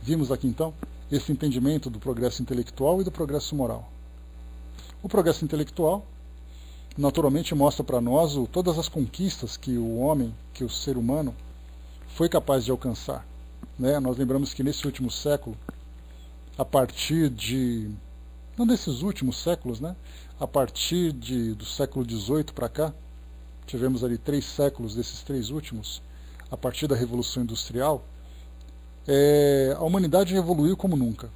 Vimos aqui então esse entendimento do progresso intelectual e do progresso moral. O progresso intelectual naturalmente mostra para nós todas as conquistas que o homem, que o ser humano, foi capaz de alcançar. Nós lembramos que nesse último século, a partir de... não desses últimos séculos, a partir do século XVIII para cá, tivemos ali 3 séculos desses 3 últimos, a partir da Revolução Industrial, a humanidade evoluiu como nunca.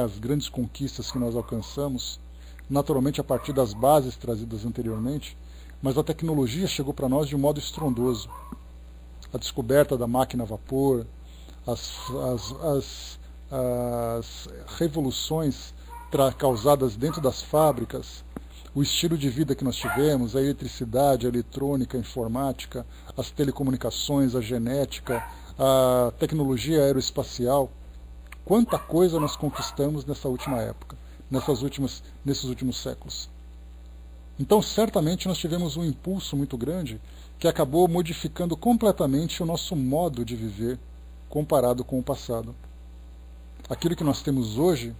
As grandes conquistas que nós alcançamos naturalmente a partir das bases trazidas anteriormente, mas a tecnologia chegou para nós de um modo estrondoso. A descoberta da máquina a vapor, as revoluções causadas dentro das fábricas, o estilo de vida que nós tivemos, a eletricidade, a eletrônica, a informática, as telecomunicações, a genética, a tecnologia aeroespacial. Quanta coisa nós conquistamos nessa última época, nesses últimos séculos. Então, certamente, nós tivemos um impulso muito grande que acabou modificando completamente o nosso modo de viver comparado com o passado. Aquilo que nós temos hoje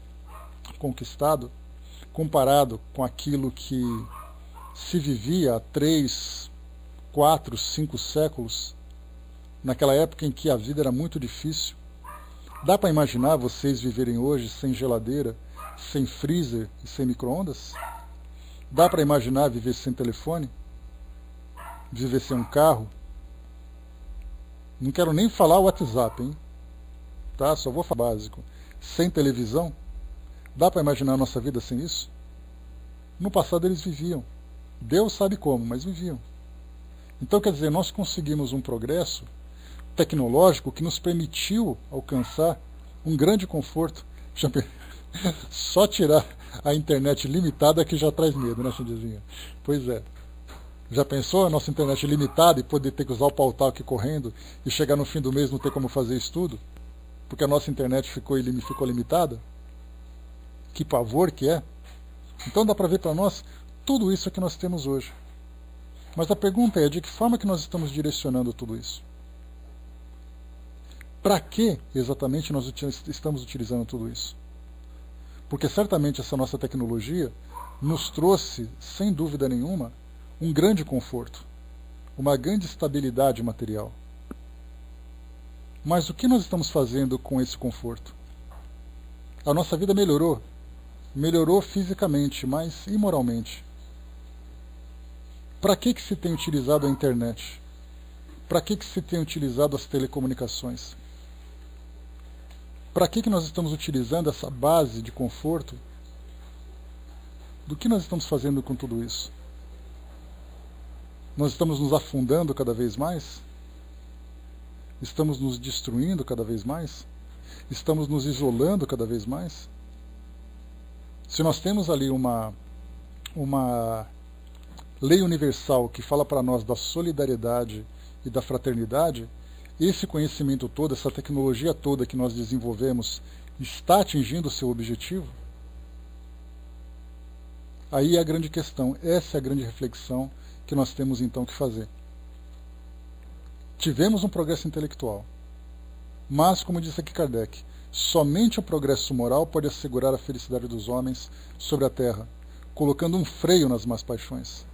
conquistado, comparado com aquilo que se vivia há 3, 4, 5 séculos, naquela época em que a vida era muito difícil. Dá para imaginar vocês viverem hoje sem geladeira, sem freezer e sem micro-ondas? Dá para imaginar viver sem telefone? Viver sem um carro? Não quero nem falar o WhatsApp, hein? Tá? Só vou falar básico. Sem televisão? Dá para imaginar a nossa vida sem isso? No passado eles viviam. Deus sabe como, mas viviam. Então, quer dizer, nós conseguimos um progresso tecnológico que nos permitiu alcançar um grande conforto. Só tirar a internet limitada que já traz medo, né, Xandizinha? Pois é. Já pensou a nossa internet limitada e poder ter que usar o pau-talk correndo e chegar no fim do mês não ter como fazer isso tudo? Porque a nossa internet ficou limitada? Que pavor que é! Então dá para ver para nós tudo isso que nós temos hoje. Mas a pergunta é, de que forma que nós estamos direcionando tudo isso? Para que exatamente nós estamos utilizando tudo isso? Porque certamente essa nossa tecnologia nos trouxe, sem dúvida nenhuma, um grande conforto, uma grande estabilidade material. Mas o que nós estamos fazendo com esse conforto? A nossa vida melhorou. Melhorou fisicamente, mas e moralmente? Para que se tem utilizado a internet? Para que se tem utilizado as telecomunicações? Para que nós estamos utilizando essa base de conforto? Do que nós estamos fazendo com tudo isso? Nós estamos nos afundando cada vez mais? Estamos nos destruindo cada vez mais? Estamos nos isolando cada vez mais? Se nós temos ali uma lei universal que fala para nós da solidariedade e da fraternidade, esse conhecimento todo, essa tecnologia toda que nós desenvolvemos, está atingindo o seu objetivo? Aí é a grande questão, essa é a grande reflexão que nós temos então que fazer. Tivemos um progresso intelectual, mas, como disse aqui Kardec, somente o progresso moral pode assegurar a felicidade dos homens sobre a terra, colocando um freio nas más paixões.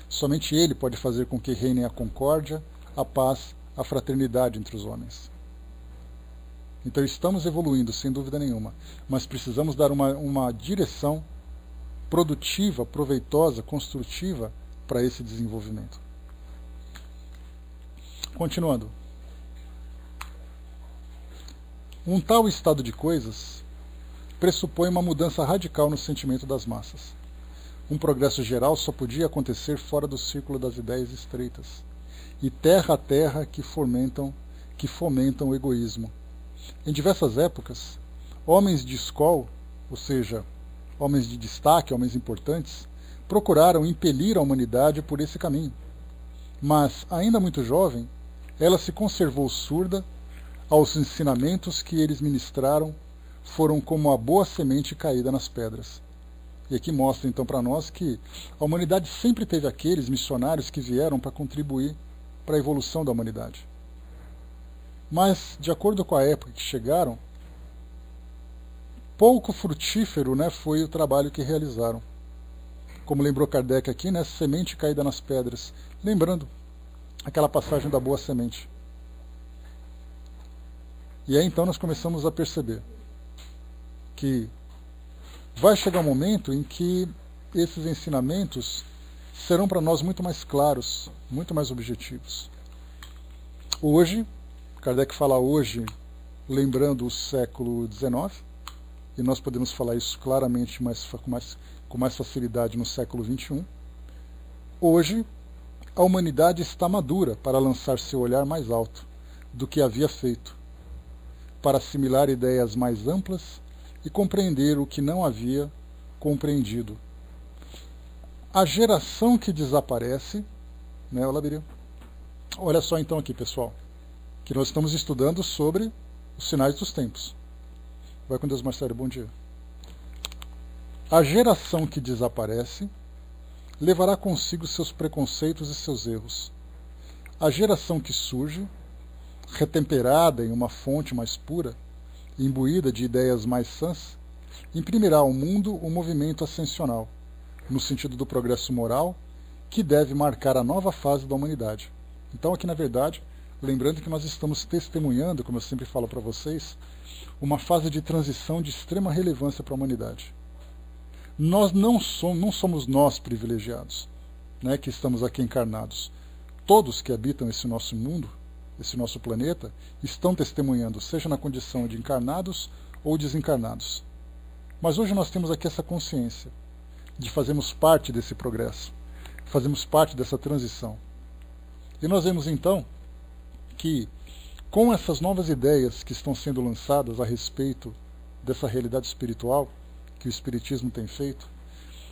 Somente ele pode fazer com que reinem a concórdia, a paz, a fraternidade entre os homens. Então estamos evoluindo, sem dúvida nenhuma, mas precisamos dar uma direção produtiva, proveitosa, construtiva para esse desenvolvimento. Continuando. Um tal estado de coisas pressupõe uma mudança radical no sentimento das massas. Um progresso geral só podia acontecer fora do círculo das ideias estreitas, e terra a terra que fomentam o egoísmo. Em diversas épocas, homens de escola, ou seja, homens de destaque, homens importantes, procuraram impelir a humanidade por esse caminho. Mas, ainda muito jovem, ela se conservou surda aos ensinamentos que eles ministraram, foram como a boa semente caída nas pedras. E aqui mostra então para nós que a humanidade sempre teve aqueles missionários que vieram para contribuir para a evolução da humanidade. Mas, de acordo com a época que chegaram, pouco frutífero, foi o trabalho que realizaram. Como lembrou Kardec aqui, semente caída nas pedras. Lembrando aquela passagem da boa semente. E aí então nós começamos a perceber que vai chegar um momento em que esses ensinamentos serão para nós muito mais claros, muito mais objetivos. Hoje, Kardec fala hoje, lembrando o século XIX, e nós podemos falar isso claramente com mais facilidade no século XXI, hoje a humanidade está madura para lançar seu olhar mais alto do que havia feito, para assimilar ideias mais amplas e compreender o que não havia compreendido. A geração que desaparece, né, olha só então aqui, pessoal, que nós estamos estudando sobre os sinais dos tempos. Vai com Deus, Marcelo, bom dia. A geração que desaparece levará consigo seus preconceitos e seus erros. A geração que surge, retemperada em uma fonte mais pura, imbuída de ideias mais sãs, imprimirá ao mundo um movimento ascensional, no sentido do progresso moral, que deve marcar a nova fase da humanidade. Então aqui, na verdade, lembrando que nós estamos testemunhando, como eu sempre falo para vocês, uma fase de transição de extrema relevância para a humanidade. Nós não somos nós privilegiados, né, que estamos aqui encarnados. Todos que habitam esse nosso mundo, esse nosso planeta, estão testemunhando, seja na condição de encarnados ou desencarnados. Mas hoje nós temos aqui essa consciência de fazermos parte desse progresso, fazemos parte dessa transição. E nós vemos então que, com essas novas ideias que estão sendo lançadas a respeito dessa realidade espiritual que o Espiritismo tem feito,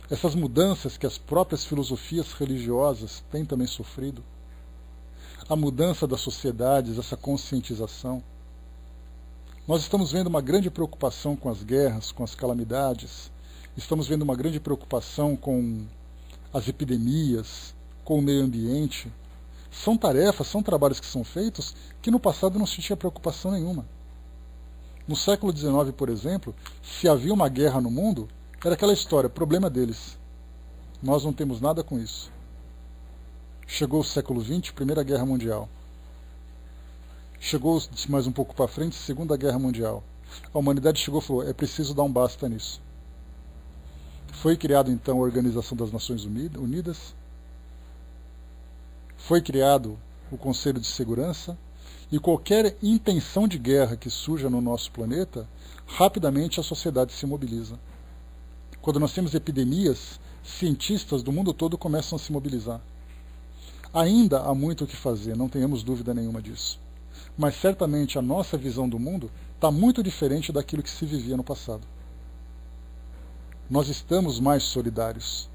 essas mudanças que as próprias filosofias religiosas têm também sofrido, a mudança das sociedades, essa conscientização, nós estamos vendo uma grande preocupação com as guerras, com as calamidades, estamos vendo uma grande preocupação com as epidemias, com o meio ambiente. São tarefas, são trabalhos que são feitos que no passado não se tinha preocupação nenhuma. No século XIX, por exemplo, se havia uma guerra no mundo, era aquela história, problema deles. Nós não temos nada com isso. Chegou o século XX, Primeira Guerra Mundial. Chegou mais um pouco para frente, Segunda Guerra Mundial. A humanidade chegou e falou, é preciso dar um basta nisso. Foi criada então a Organização das Nações Unidas, foi criado o Conselho de Segurança, e qualquer intenção de guerra que surja no nosso planeta, rapidamente a sociedade se mobiliza. Quando nós temos epidemias, cientistas do mundo todo começam a se mobilizar. Ainda há muito o que fazer, não tenhamos dúvida nenhuma disso. Mas certamente a nossa visão do mundo está muito diferente daquilo que se vivia no passado. Nós estamos mais solidários.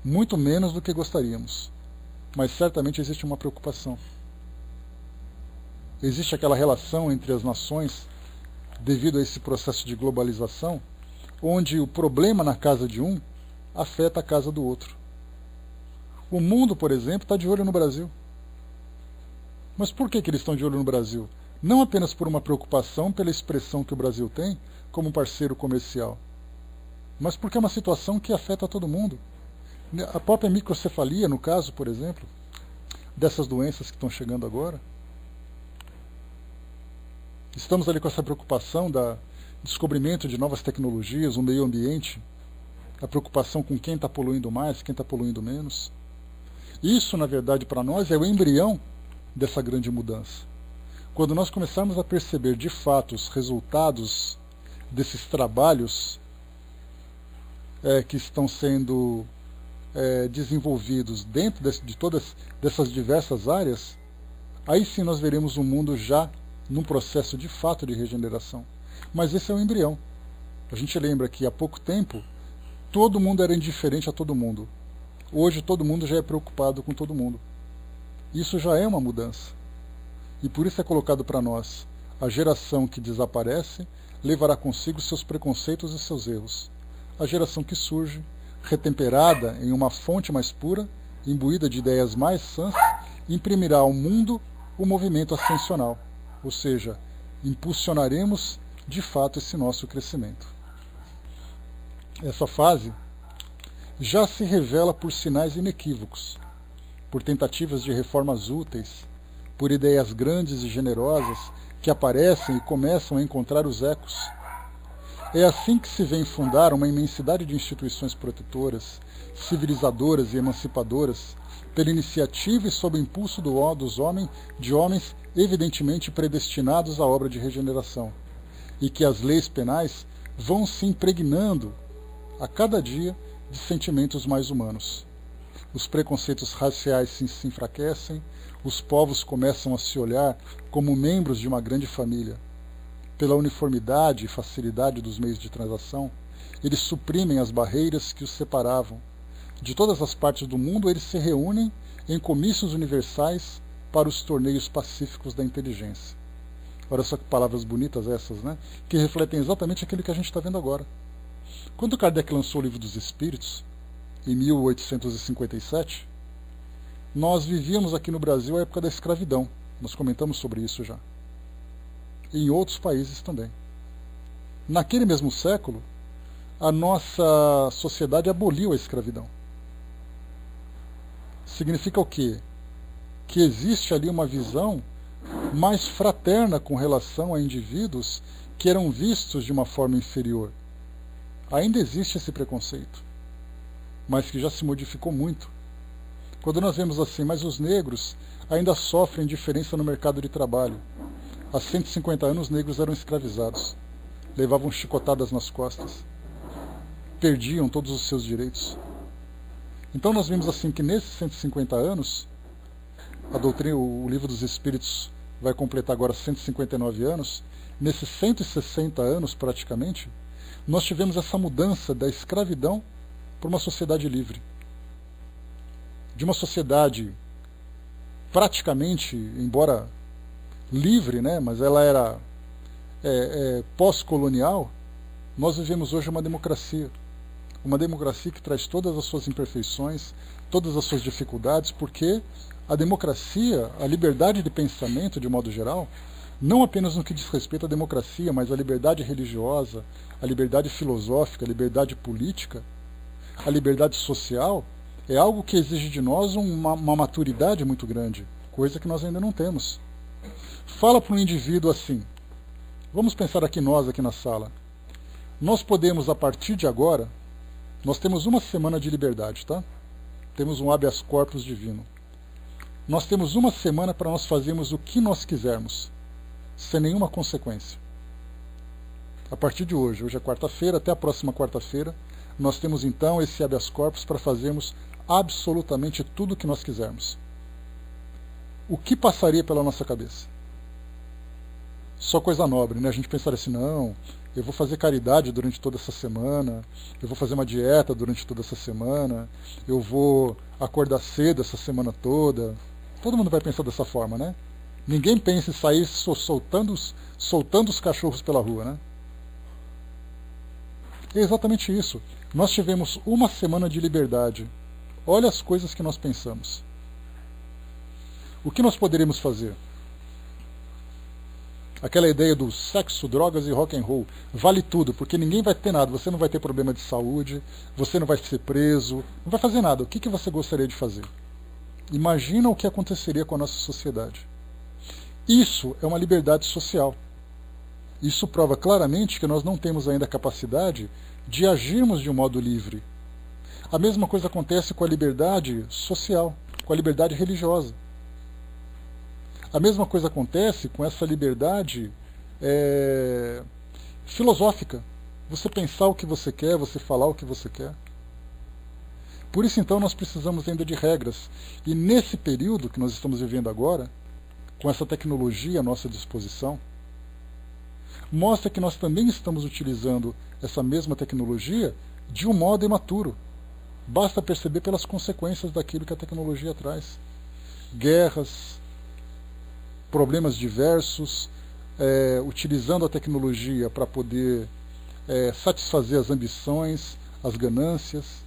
Muito menos do que gostaríamos. Mas certamente existe uma preocupação. Existe aquela relação entre as nações, devido a esse processo de globalização, onde o problema na casa de um afeta a casa do outro. O mundo, por exemplo, está de olho no Brasil. Mas por que eles estão de olho no Brasil? Não apenas por uma preocupação pela expressão que o Brasil tem como parceiro comercial, mas porque é uma situação que afeta todo mundo. A própria microcefalia, no caso, por exemplo, dessas doenças que estão chegando agora. Estamos ali com essa preocupação do descobrimento de novas tecnologias, o meio ambiente, a preocupação com quem está poluindo mais, quem está poluindo menos. Isso, na verdade, para nós é o embrião dessa grande mudança. Quando nós começarmos a perceber de fato os resultados desses trabalhos que estão sendo desenvolvidos dentro de todas dessas diversas áreas, aí sim nós veremos o mundo já num processo de fato de regeneração. Mas esse é o embrião. A gente lembra que há pouco tempo todo mundo era indiferente a todo mundo. Hoje todo mundo já é preocupado com todo mundo. Isso já é uma mudança. E por isso é colocado para nós, a geração que desaparece levará consigo seus preconceitos e seus erros. A geração que surge, retemperada em uma fonte mais pura, imbuída de ideias mais sãs, imprimirá ao mundo o movimento ascensional. Ou seja, impulsionaremos de fato esse nosso crescimento. Essa fase já se revela por sinais inequívocos, por tentativas de reformas úteis, por ideias grandes e generosas que aparecem e começam a encontrar os ecos. É assim que se vem fundar uma imensidade de instituições protetoras, civilizadoras e emancipadoras, pela iniciativa e sob o impulso de homens evidentemente predestinados à obra de regeneração, e que as leis penais vão se impregnando a cada dia de sentimentos mais humanos. Os preconceitos raciais se enfraquecem, os povos começam a se olhar como membros de uma grande família. Pela uniformidade e facilidade dos meios de transação, eles suprimem as barreiras que os separavam. De todas as partes do mundo, eles se reúnem em comícios universais para os torneios pacíficos da inteligência. Olha só que palavras bonitas essas, né? Que refletem exatamente aquilo que a gente está vendo agora. Quando Kardec lançou o Livro dos Espíritos, em 1857, nós vivíamos aqui no Brasil a época da escravidão. Nós comentamos sobre isso já. E em outros países também. Naquele mesmo século, a nossa sociedade aboliu a escravidão. Significa o quê? Que existe ali uma visão mais fraterna com relação a indivíduos que eram vistos de uma forma inferior. Ainda existe esse preconceito, mas que já se modificou muito. Quando nós vemos assim, mas os negros ainda sofrem diferença no mercado de trabalho. Há 150 anos os negros eram escravizados, levavam chicotadas nas costas, perdiam todos os seus direitos. Então nós vimos assim que nesses 150 anos, a doutrina, o Livro dos Espíritos vai completar agora 159 anos, nesses 160 anos praticamente, nós tivemos essa mudança da escravidão para uma sociedade livre. De uma sociedade praticamente, embora livre, né, mas ela era pós-colonial, nós vivemos hoje uma democracia. Uma democracia que traz todas as suas imperfeições, todas as suas dificuldades, porque a democracia, a liberdade de pensamento, de modo geral, não apenas no que diz respeito à democracia, mas à liberdade religiosa, à liberdade filosófica, à liberdade política, à liberdade social, é algo que exige de nós uma maturidade muito grande, coisa que nós ainda não temos. Fala para um indivíduo assim, vamos pensar aqui nós, aqui na sala, nós podemos, a partir de agora, nós temos uma semana de liberdade, tá? Temos um habeas corpus divino. Nós temos uma semana para nós fazermos o que nós quisermos, sem nenhuma consequência. A partir de hoje é quarta-feira, até a próxima quarta-feira, nós temos então esse habeas corpus para fazermos absolutamente tudo o que nós quisermos. O que passaria pela nossa cabeça? Só coisa nobre, né? A gente pensaria assim, não, eu vou fazer caridade durante toda essa semana, eu vou fazer uma dieta durante toda essa semana, eu vou acordar cedo essa semana toda. Todo mundo vai pensar dessa forma, né? Ninguém pensa em sair soltando os cachorros pela rua, né? É exatamente isso. Nós tivemos uma semana de liberdade. Olha as coisas que nós pensamos. O que nós poderíamos fazer? Aquela ideia do sexo, drogas e rock and roll, vale tudo, porque ninguém vai ter nada, você não vai ter problema de saúde, você não vai ser preso, não vai fazer nada. O que você gostaria de fazer? Imagina o que aconteceria com a nossa sociedade. Isso é uma liberdade social. Isso prova claramente que nós não temos ainda a capacidade de agirmos de um modo livre. A mesma coisa acontece com a liberdade social, com a liberdade religiosa. A mesma coisa acontece com essa liberdade filosófica. Você pensar o que você quer, você falar o que você quer. Por isso, então, nós precisamos ainda de regras. E nesse período que nós estamos vivendo agora, com essa tecnologia à nossa disposição, mostra que nós também estamos utilizando essa mesma tecnologia de um modo imaturo. Basta perceber pelas consequências daquilo que a tecnologia traz. Guerras, problemas diversos, utilizando a tecnologia para poder satisfazer as ambições, as ganâncias.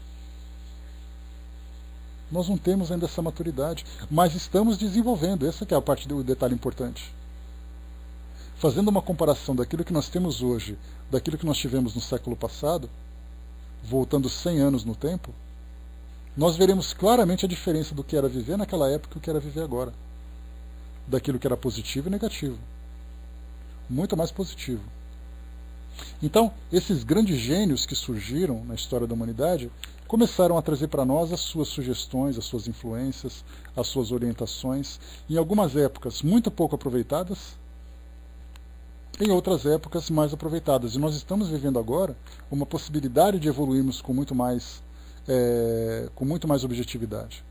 Nós não temos ainda essa maturidade, mas estamos desenvolvendo. Essa que é a parte do detalhe importante. Fazendo uma comparação daquilo que nós temos hoje, daquilo que nós tivemos no século passado, voltando 100 anos no tempo, nós veremos claramente a diferença do que era viver naquela época e o que era viver agora. Daquilo que era positivo e negativo. Muito mais positivo. Então, esses grandes gênios que surgiram na história da humanidade começaram a trazer para nós as suas sugestões, as suas influências, as suas orientações, em algumas épocas muito pouco aproveitadas, em outras épocas mais aproveitadas. E nós estamos vivendo agora uma possibilidade de evoluirmos com muito mais objetividade.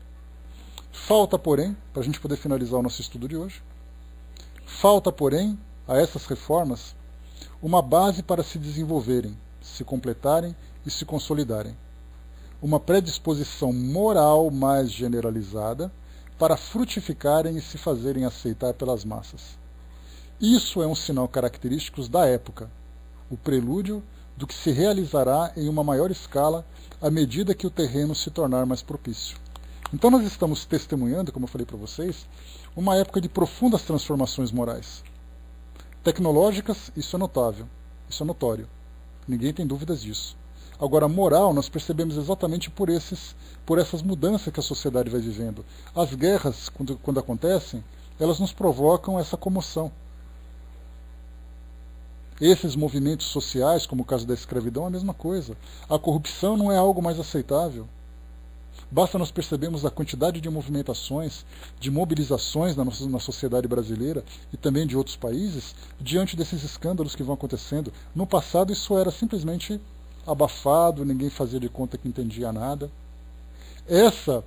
Falta, porém, para a gente poder finalizar o nosso estudo de hoje, falta, porém, a essas reformas, uma base para se desenvolverem, se completarem e se consolidarem. Uma predisposição moral mais generalizada para frutificarem e se fazerem aceitar pelas massas. Isso é um sinal característico da época, o prelúdio do que se realizará em uma maior escala à medida que o terreno se tornar mais propício. Então nós estamos testemunhando, como eu falei para vocês, uma época de profundas transformações morais. Tecnológicas, isso é notável, isso é notório. Ninguém tem dúvidas disso. Agora, moral, nós percebemos exatamente por essas mudanças que a sociedade vai vivendo. As guerras, quando acontecem, elas nos provocam essa comoção. Esses movimentos sociais, como o caso da escravidão, é a mesma coisa. A corrupção não é algo mais aceitável. Basta nós percebermos a quantidade de movimentações, de mobilizações na sociedade brasileira e também de outros países, diante desses escândalos que vão acontecendo. No passado isso era simplesmente abafado, ninguém fazia de conta que entendia nada. Essa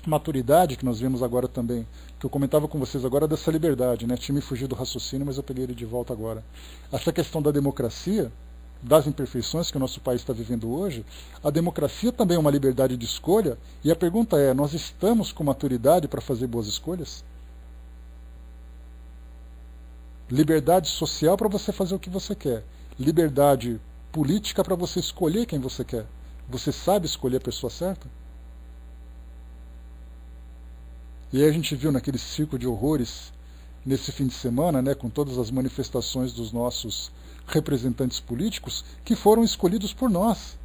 maturidade que nós vemos agora também, que eu comentava com vocês agora dessa liberdade, né? Tinha me fugido do raciocínio, mas eu peguei ele de volta agora. Essa questão da democracia, das imperfeições que o nosso país está vivendo hoje, a democracia também é uma liberdade de escolha, e a pergunta é, nós estamos com maturidade para fazer boas escolhas? Liberdade social para você fazer o que você quer. Liberdade política para você escolher quem você quer. Você sabe escolher a pessoa certa? E aí a gente viu naquele circo de horrores, nesse fim de semana, né, com todas as manifestações dos nossos representantes políticos, que foram escolhidos por nós.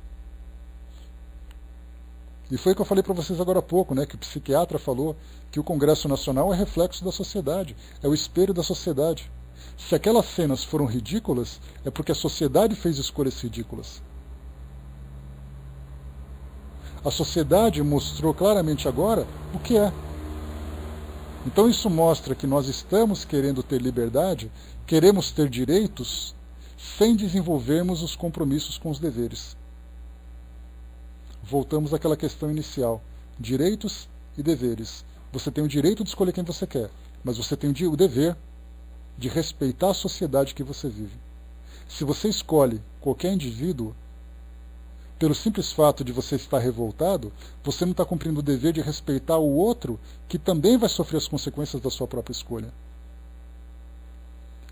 E foi o que eu falei para vocês agora há pouco, né, que o psiquiatra falou que o Congresso Nacional é reflexo da sociedade, é o espelho da sociedade. Se aquelas cenas foram ridículas, é porque a sociedade fez escolhas ridículas. A sociedade mostrou claramente agora o que é. Então isso mostra que nós estamos querendo ter liberdade, queremos ter direitos, sem desenvolvermos os compromissos com os deveres. Voltamos àquela questão inicial, direitos e deveres. Você tem o direito de escolher quem você quer, mas você tem o dever de respeitar a sociedade que você vive. Se você escolhe qualquer indivíduo, pelo simples fato de você estar revoltado, você não está cumprindo o dever de respeitar o outro, que também vai sofrer as consequências da sua própria escolha.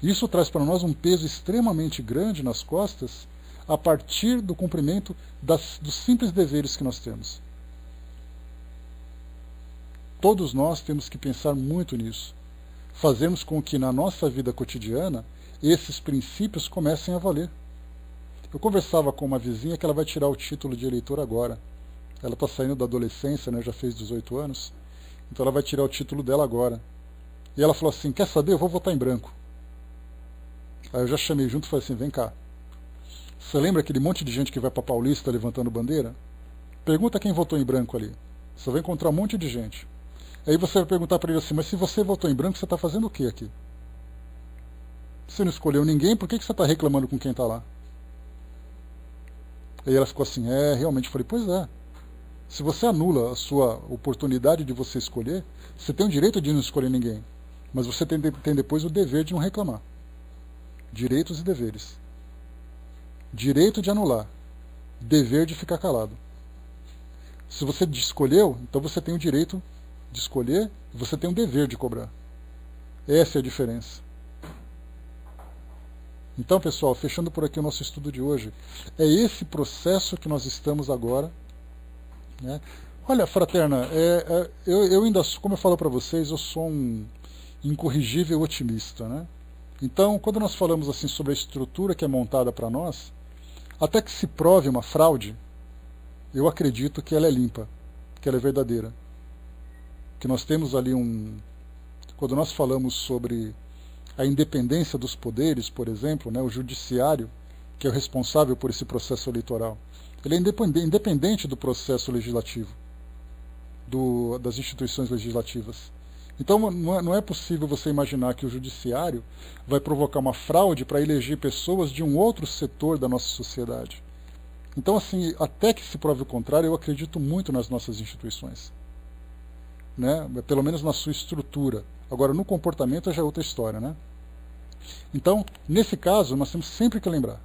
Isso traz para nós um peso extremamente grande nas costas, a partir do cumprimento dos simples deveres que nós temos. Todos nós temos que pensar muito nisso. Fazermos com que na nossa vida cotidiana esses princípios comecem a valer. Eu conversava com uma vizinha que ela vai tirar o título de eleitor agora. Ela está saindo da adolescência, né, já fez 18 anos, então ela vai tirar o título dela agora. E ela falou assim, quer saber, eu vou votar em branco. Aí eu já chamei junto e falei assim, vem cá. Você lembra aquele monte de gente que vai para Paulista levantando bandeira? Pergunta quem votou em branco ali. Você vai encontrar um monte de gente. Aí você vai perguntar para ele assim, mas se você votou em branco, você está fazendo o que aqui? Você não escolheu ninguém, por que você está reclamando com quem está lá? Aí ela ficou assim, realmente. Eu falei, pois é. Se você anula a sua oportunidade de você escolher, você tem o direito de não escolher ninguém. Mas você tem depois o dever de não reclamar. Direitos e deveres. Direito de anular. Dever de ficar calado. Se você escolheu, então você tem o direito de escolher e você tem o dever de cobrar. Essa é a diferença. Então, pessoal, fechando por aqui o nosso estudo de hoje, é esse processo que nós estamos agora. Né? Olha, fraterna, eu ainda, como eu falo para vocês, eu sou um incorrigível otimista. Né? Então, quando nós falamos assim sobre a estrutura que é montada para nós, até que se prove uma fraude, eu acredito que ela é limpa, que ela é verdadeira. Que nós temos ali quando nós falamos sobre a independência dos poderes, por exemplo, né, o judiciário, que é o responsável por esse processo eleitoral, ele é independente do processo legislativo, das instituições legislativas. Então não é possível você imaginar que o judiciário vai provocar uma fraude para eleger pessoas de um outro setor da nossa sociedade. Então, assim, até que se prove o contrário, eu acredito muito nas nossas instituições, né? Pelo menos na sua estrutura. Agora, no comportamento já é outra história, né? Então, nesse caso, nós temos sempre que lembrar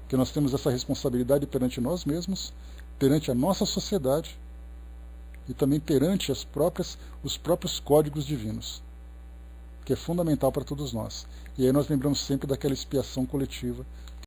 que nós temos essa responsabilidade perante nós mesmos, perante a nossa sociedade e também perante os próprios códigos divinos, que é fundamental para todos nós. E aí nós lembramos sempre daquela expiação coletiva